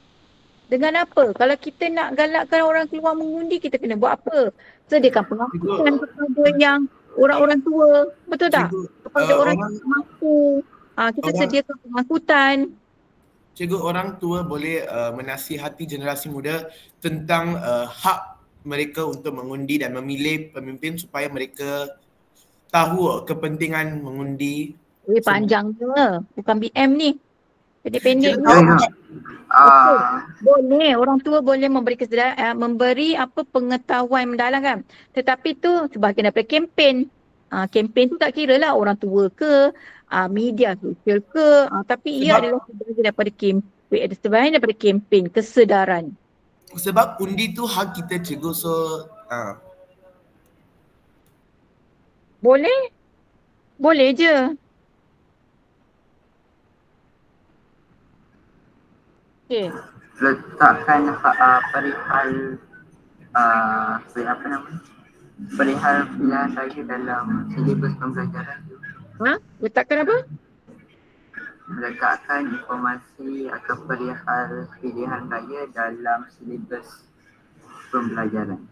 Dengan apa? Kalau kita nak galakkan orang keluar mengundi, kita kena buat apa? Sediakan pengakuan kepada yang orang-orang tua. Betul tak? Kepada orang yang mampu. Kita sediakan pengangkutan. Cikgu, orang tua boleh menasihati generasi muda tentang hak mereka untuk mengundi dan memilih pemimpin supaya mereka tahu kepentingan mengundi. Panjang je. Bukan BM ni. Pendek-pendek ni. Boleh. Orang tua boleh memberi memberi pengetahuan mendalam kan. Tetapi tu sebahagian daripada kempen. Kempen tu tak kira lah orang tua ke, media sosial ke. Tapi ia adalah sebahagian daripada kempen. Sebahagian daripada kempen, kesedaran. Sebab undi tu hak kita, cikgu. So, boleh. Boleh je. Okay. Letakkan perihal perihal pilihan raya dalam silibus pembelajaran tu. Letakkan apa? Letakkan informasi atau perihal pilihan raya dalam silibus pembelajaran.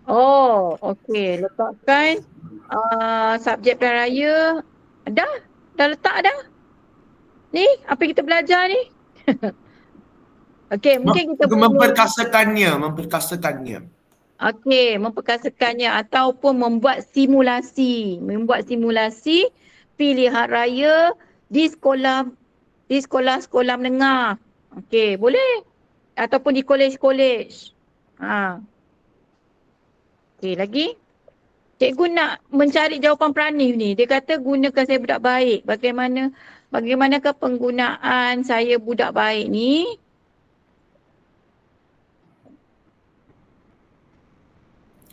Oh, okey. Letakkan subjek pilihan raya. Dah letak dah. Ni, apa yang kita belajar ni? Okey, mungkin kita memperkasakannya. Okey, memperkasakannya ataupun membuat simulasi pilihan raya di sekolah menengah. Okey, boleh. Ataupun di kolej. Okey, lagi. Cikgu nak mencari jawapan Pranif ni. Dia kata gunakan saya budak baik. Bagaimanakah penggunaan saya budak baik ni?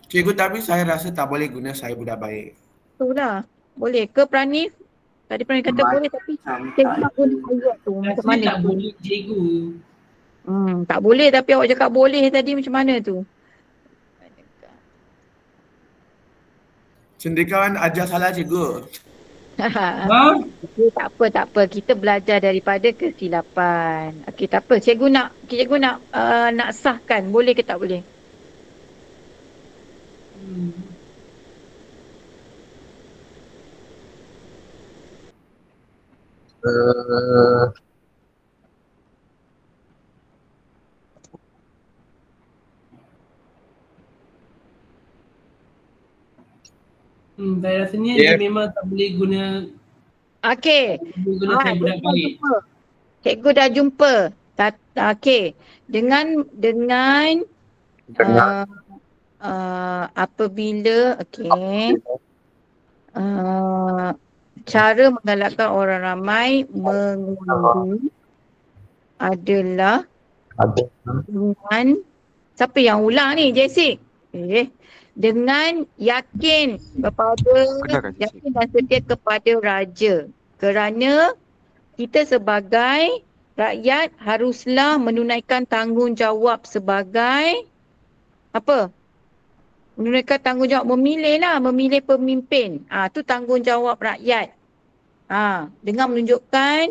Cikgu, tapi saya rasa tak boleh guna saya budak baik. Itulah. Boleh ke Pranif? Tadi Pranif kata boleh tapi cikgu nak guna ayat tu. Macam mana tak boleh cikgu. Tak boleh tapi awak cakap boleh tadi, macam mana tu? Cendekiawan ajar salah, cikgu. Ha? Okey, tak apa. Kita belajar daripada kesilapan. Okey, tak apa. Cikgu nak sahkan. Boleh ke tak boleh? Hmm. Saya rasanya dia memang tak boleh guna Okey. saya budak baik. Cikgu dah jumpa. Okey. Dengan apabila cara menggalakkan orang ramai mengundi adalah dengan siapa yang ulang ni, Jessic? Dengan yakin dan setia kepada raja. Kerana kita sebagai rakyat haruslah menunaikan tanggungjawab sebagai apa? Menunaikan tanggungjawab memilih pemimpin. Tu tanggungjawab rakyat. Dengan menunjukkan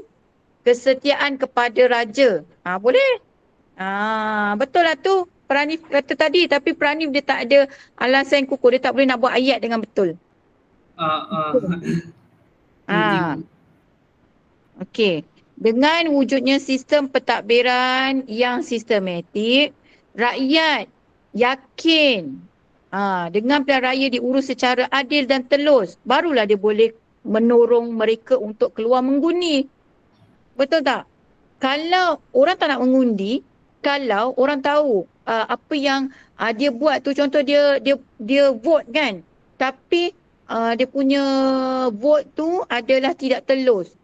kesetiaan kepada raja. Boleh? Betul lah tu. Pranif kata tadi, tapi Pranif dia tak ada alasan kukuh. Dia tak boleh nak buat ayat dengan betul. Okey. Dengan wujudnya sistem pentadbiran yang sistematik, rakyat yakin dengan pilihan raya diurus secara adil dan telus, barulah dia boleh menorong mereka untuk keluar mengundi. Betul tak? Kalau orang tak nak mengundi, kalau orang tahu apa yang dia buat tu, contoh dia vote kan, tapi dia punya vote tu adalah tidak telus.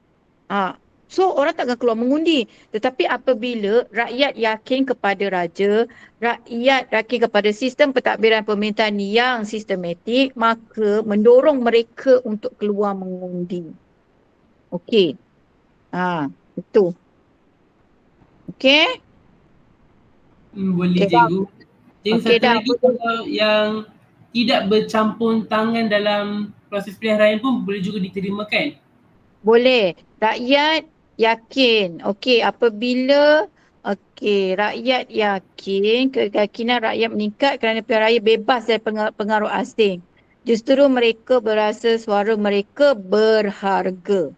So orang tak akan keluar mengundi. Tetapi apabila rakyat yakin kepada raja, rakyat yakin kepada sistem pentadbiran pemerintahan yang sistematik, maka mendorong mereka untuk keluar mengundi. Okey. Itu. Okey? Boleh cikgu. Cikgu, satu lagi kalau yang tidak bercampur tangan dalam proses pilihan raya pun boleh juga diterimakan? Boleh. Rakyat yakin. Okey, apabila rakyat yakin, keyakinan rakyat meningkat kerana pilihan raya bebas dari pengaruh asing. Justru mereka berasa suara mereka berharga.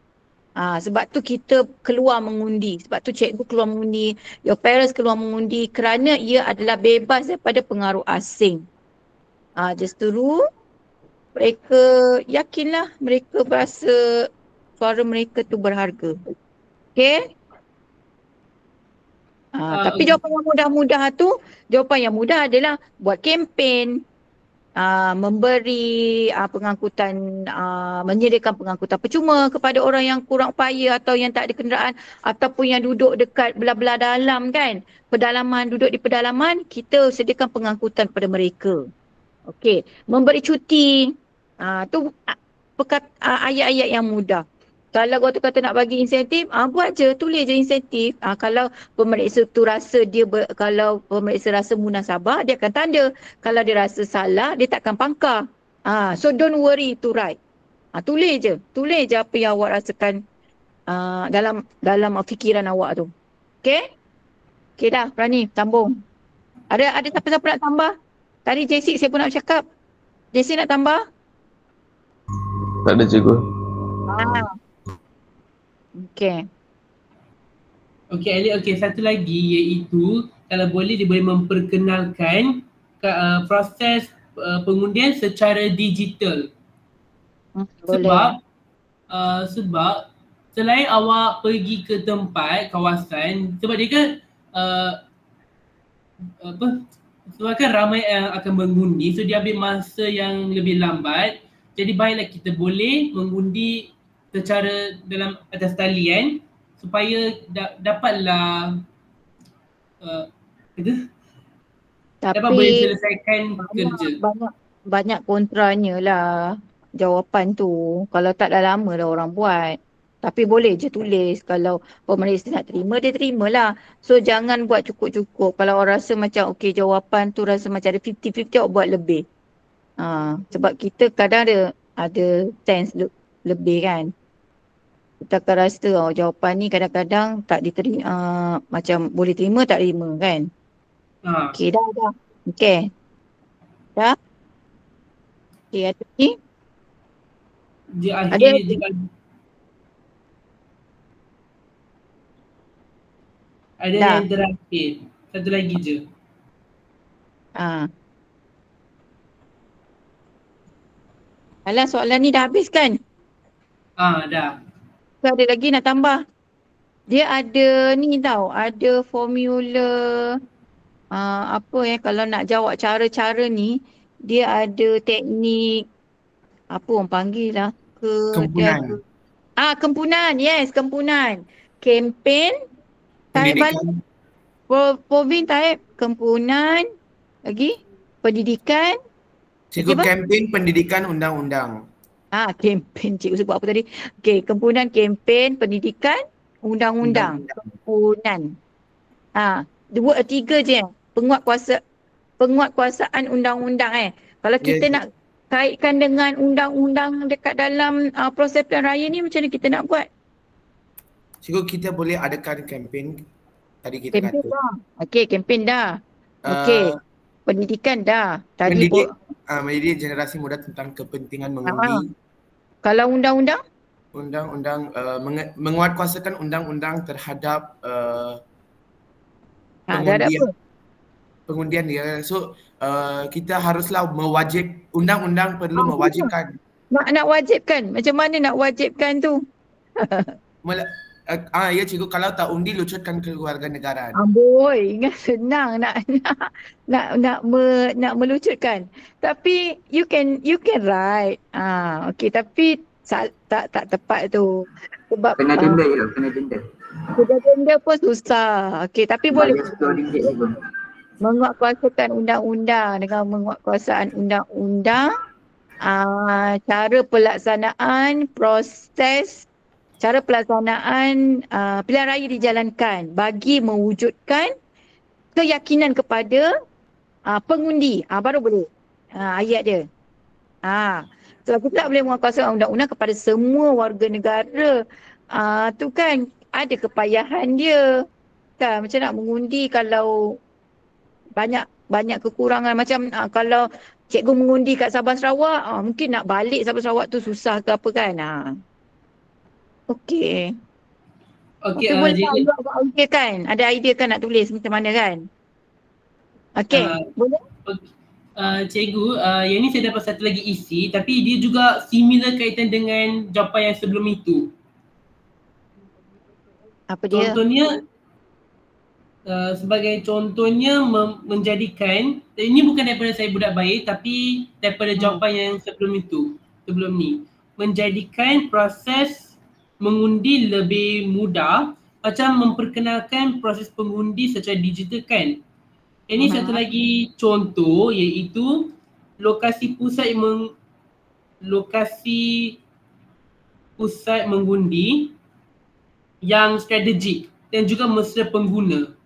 Sebab tu kita keluar mengundi. Sebab tu cikgu keluar mengundi, your parents keluar mengundi kerana ia adalah bebas daripada pengaruh asing. Justru mereka yakinlah, mereka berasa suara mereka tu berharga. Okey? Tapi jawapan yang mudah-mudah tu, jawapan yang mudah adalah buat kempen, memberi pengangkutan, menyediakan pengangkutan percuma kepada orang yang kurang upaya atau yang tak ada kenderaan ataupun yang duduk dekat belah-belah dalam kan, duduk di pedalaman, kita sediakan pengangkutan kepada mereka. Okey, memberi cuti, tu ayat-ayat yang mudah. Kalau waktu kata nak bagi insentif, buat je, tulis je insentif. Kalau pemeriksa tu rasa kalau pemeriksa rasa munasabah, dia akan tanda. Kalau dia rasa salah, dia takkan pangkar. So don't worry to write. Tulis je apa yang awak rasakan dalam fikiran awak tu. Okey? Okey dah, Rani, sambung. Ada siapa-siapa nak tambah? Tadi Jessic saya pun nak cakap. Jessic nak tambah? Tak ada cikgu. Okey. Okey Ali, satu lagi iaitu kalau boleh dia boleh memperkenalkan proses pengundian secara digital. Sebab selain awak pergi ke tempat kawasan, sebab dia kan sebab kan ramai yang akan mengundi, so dia ambil masa yang lebih lambat. Jadi baiklah kita boleh mengundi secara dalam atas talian supaya dapatlah dapat boleh selesaikan kerja. Banyak kontranya lah jawapan tu. Kalau tak dah lama dah orang buat. Tapi boleh je tulis. Kalau pemeriksa nak terima, dia terimalah. So jangan buat cukup-cukup. Kalau orang rasa macam okey jawapan tu rasa macam ada 50-50, awak buat lebih. Sebab kita kadang ada sense lebih kan. kita akan rasa jawapan ni kadang-kadang tak diterima, macam boleh terima tak terima kan. Okey dah. Okey. Dah. Okey, ada ni. Dia Ada akhir lagi? dia ada Dah. yang terakhir. Satu lagi je. Alah, soalan ni dah habis kan? Dah. So, ada lagi nak tambah. Dia ada ni tau, ada formula kalau nak jawab cara-cara ni, dia ada teknik apa orang panggil lah Kempunan. Kempunan. Yes, kempunan. Kempen, tarik balik. Pendidikan. Povin tarik kempunan, lagi pendidikan. Cikgu, Okey, kempen pendidikan undang-undang. Kempen. Cikgu sebut apa tadi? Okey, kempunan, kempen, pendidikan, undang-undang. Kempunan. Tiga je. Penguatkuasaan undang-undang Kalau kita nak kaitkan dengan undang-undang dekat dalam proses pilihan raya ni, macam mana kita nak buat? Cikgu, kita boleh adakan kempen. Tadi kita Kempen kata. dah. Okey, kempen dah. Okey. Pendidikan dah. Tadi mendidik generasi muda tentang kepentingan mengundi. Kalau undang-undang? Undang-undang menguatkuasakan undang-undang terhadap pengundian dia. So kita haruslah undang-undang perlu mewajibkan. Nak wajibkan. Macam mana nak wajibkan tu? Ya cikgu, kalau tak undi lucutkan kewarganegaraan. Amboi, ingat senang nak melucutkan. Tapi you can write. Okey, tapi tak tepat tu. Sebab kena denda je, kena denda. Kena denda pun susah. Okey, tapi boleh RM10 je. Menguatkuasakan undang-undang dengan menguatkuasaan undang-undang, cara pelaksanaan pilihan raya dijalankan bagi mewujudkan keyakinan kepada pengundi. Baru boleh. Ayat dia. Sebab kita tak boleh menguatkuasakan undang-undang kepada semua warga negara. Tu kan ada kepayahan dia. Kan macam nak mengundi kalau banyak kekurangan, macam kalau cikgu mengundi kat Sabah Sarawak, mungkin nak balik Sabah Sarawak tu susah ke apa kan. Okey. Boleh ada idea kan? Ada idea kan nak tulis macam mana kan? Okey, boleh? Cikgu, yang ni saya dapat satu lagi isi, tapi dia juga similar kaitan dengan jawapan yang sebelum itu. Apa dia? Sebagai contohnya menjadikan, ini bukan daripada saya budak baik tapi daripada jawapan yang sebelum ni, menjadikan proses mengundi lebih mudah, macam memperkenalkan proses pengundi secara digital kan. Ini satu lagi contoh, iaitu lokasi pusat mengundi yang strategik dan juga mesra pengguna.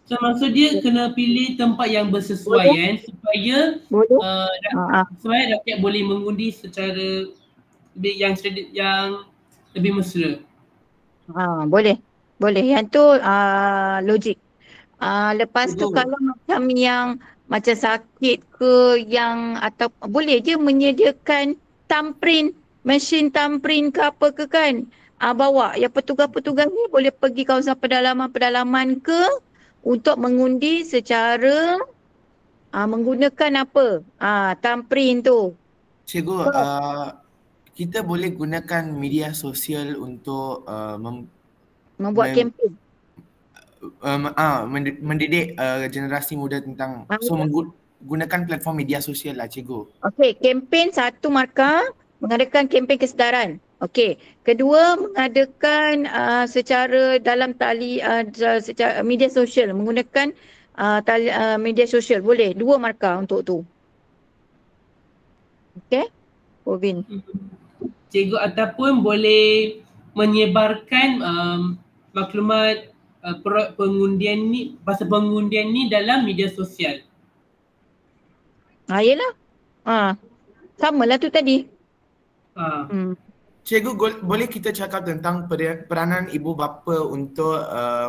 So maksud dia kena pilih tempat yang bersesuaian supaya rakyat boleh mengundi secara yang lebih mesra. Boleh. Yang tu logik. Lepas tu kalau macam yang macam sakit ke yang atau boleh je menyediakan thumbprint, mesin thumbprint ke apa ke kan. Bawa yang petugas-petugas ni boleh pergi kawasan pedalaman ke untuk mengundi secara menggunakan apa? Thumbprint tu. Cikgu, kita boleh gunakan media sosial untuk membuat kempen. Mendidik generasi muda tentang menggunakan platform media sosial lah cikgu. Okey, kempen satu markah, mengadakan kempen kesedaran. Okey, kedua mengadakan secara dalam secara media sosial, menggunakan media sosial, boleh dua markah untuk tu. Okey, Povin. Cikgu, ataupun boleh menyebarkan maklumat pengundian ni, pasal pengundian ni dalam media sosial. Yelah. Samalah tu tadi. Cikgu, boleh kita cakap tentang peranan ibu bapa untuk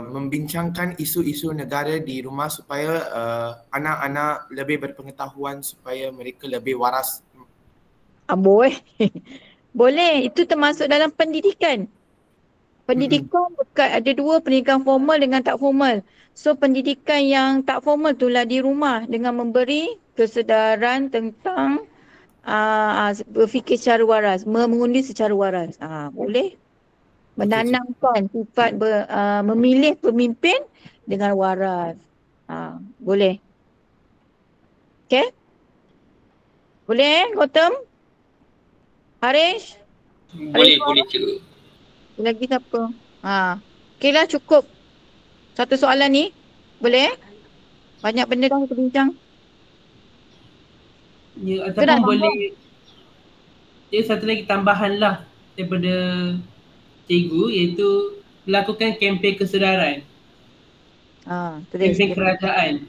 membincangkan isu-isu negara di rumah supaya anak-anak lebih berpengetahuan, supaya mereka lebih waras? Boleh. Boleh, itu termasuk dalam pendidikan. Pendidikan ada dua, pendidikan formal dengan tak formal. So pendidikan yang tak formal itulah di rumah dengan memberi kesedaran tentang berfikir secara waras, mengundi secara waras. Boleh menanamkan sifat memilih pemimpin dengan waras. Boleh. Okay? Boleh, Gautam? Harish? Boleh, boleh cikgu. Lagi siapa? Okay lah, cukup. Satu soalan ni. Boleh? Banyak benda dah kita bincang. Ya, Ke dah ataupun tambah? boleh satu lagi tambahan lah daripada cikgu, iaitu melakukan kempen kesedaran, Tulis. kempen kerajaan.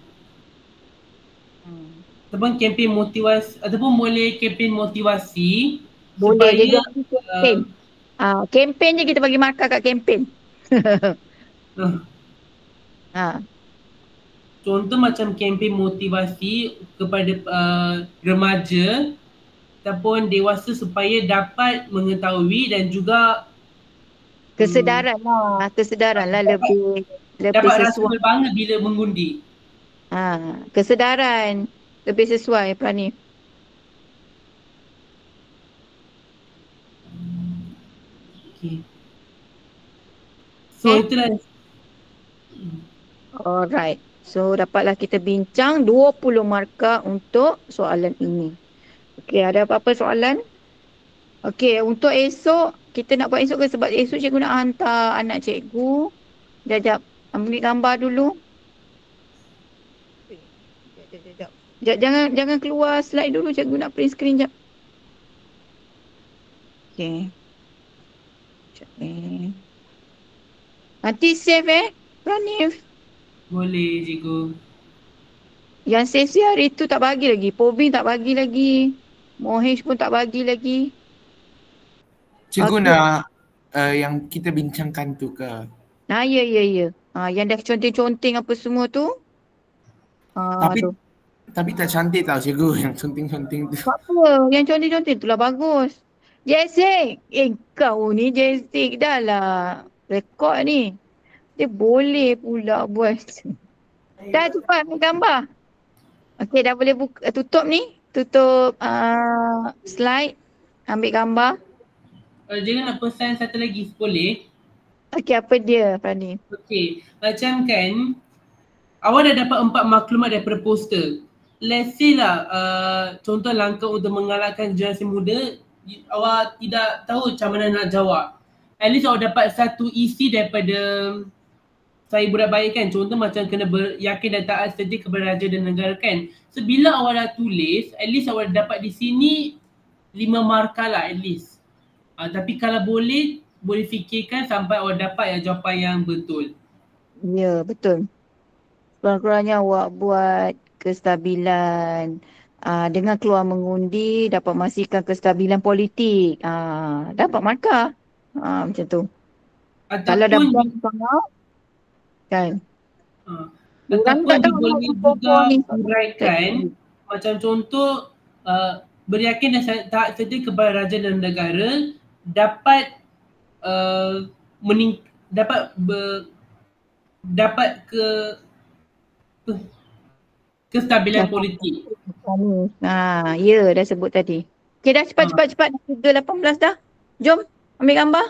Ataupun kempen motivasi, ataupun boleh kempen motivasi Boleh supaya dia jadi kempen. Kempen je kita bagi markah kat kempen. Contoh macam kempen motivasi kepada remaja ataupun dewasa supaya dapat mengetahui dan juga Kesedaran lah lebih dapat rasa sesuai. berbangga bila mengundi. Kesedaran lebih sesuai Prani. Okay. So itulah. Alright. So dapatlah kita bincang 20 markah untuk soalan ini. Okey, ada apa-apa soalan? Okey, untuk esok kita nak buat esok ke, sebab esok cikgu nak hantar anak cikgu. Jap, ambil gambar dulu. Jap, jangan keluar slide dulu, cikgu nak print screen jap. Okey. Nanti save Pranif. Boleh cikgu. Yang save hari tu tak bagi lagi. Pobin tak bagi lagi. Mohesh pun tak bagi lagi. Cikgu nak yang kita bincangkan tu ke? Ya. Yang dah conteng-conteng apa semua tu. Tapi tak cantik tau cikgu yang conteng-conteng tu. Apa? Yang conteng-conteng tu lah bagus. Jessic. Kau ni Jessic dah lah. Rekod ni. Dia boleh pula buat. Dah cepat ambil gambar. Okey, dah boleh tutup ni. Tutup slide. Ambil gambar. Jangan nak pesan satu lagi, boleh? Okey, apa dia Prani? Okey, macam kan awak dah dapat 4 maklumat daripada poster. Let's say lah, contoh langkah untuk mengalahkan generasi muda, awak tidak tahu macam mana nak jawab. At least awak dapat satu isi daripada saya budak baik kan. Contoh macam kena yakin dan taat setia kepada raja dan negara kan. So bila awak dah tulis, at least awak dapat di sini 5 markah lah at least. Tapi kalau boleh fikirkan sampai awak dapat yang jawapan yang betul. Ya, betul. Kurang-kurangnya awak buat kestabilan. Dengan keluar mengundi dapat memastikan kestabilan politik. Dapat markah. Macam tu. Kalau dah buat sangat kan. Ataupun boleh juga uraikan macam contoh beryakin dan taat setia kepada raja dan negara dapat kestabilan politik. Ya, dah sebut tadi. Okey, dah cepat. 3:18 dah. Jom ambil gambar.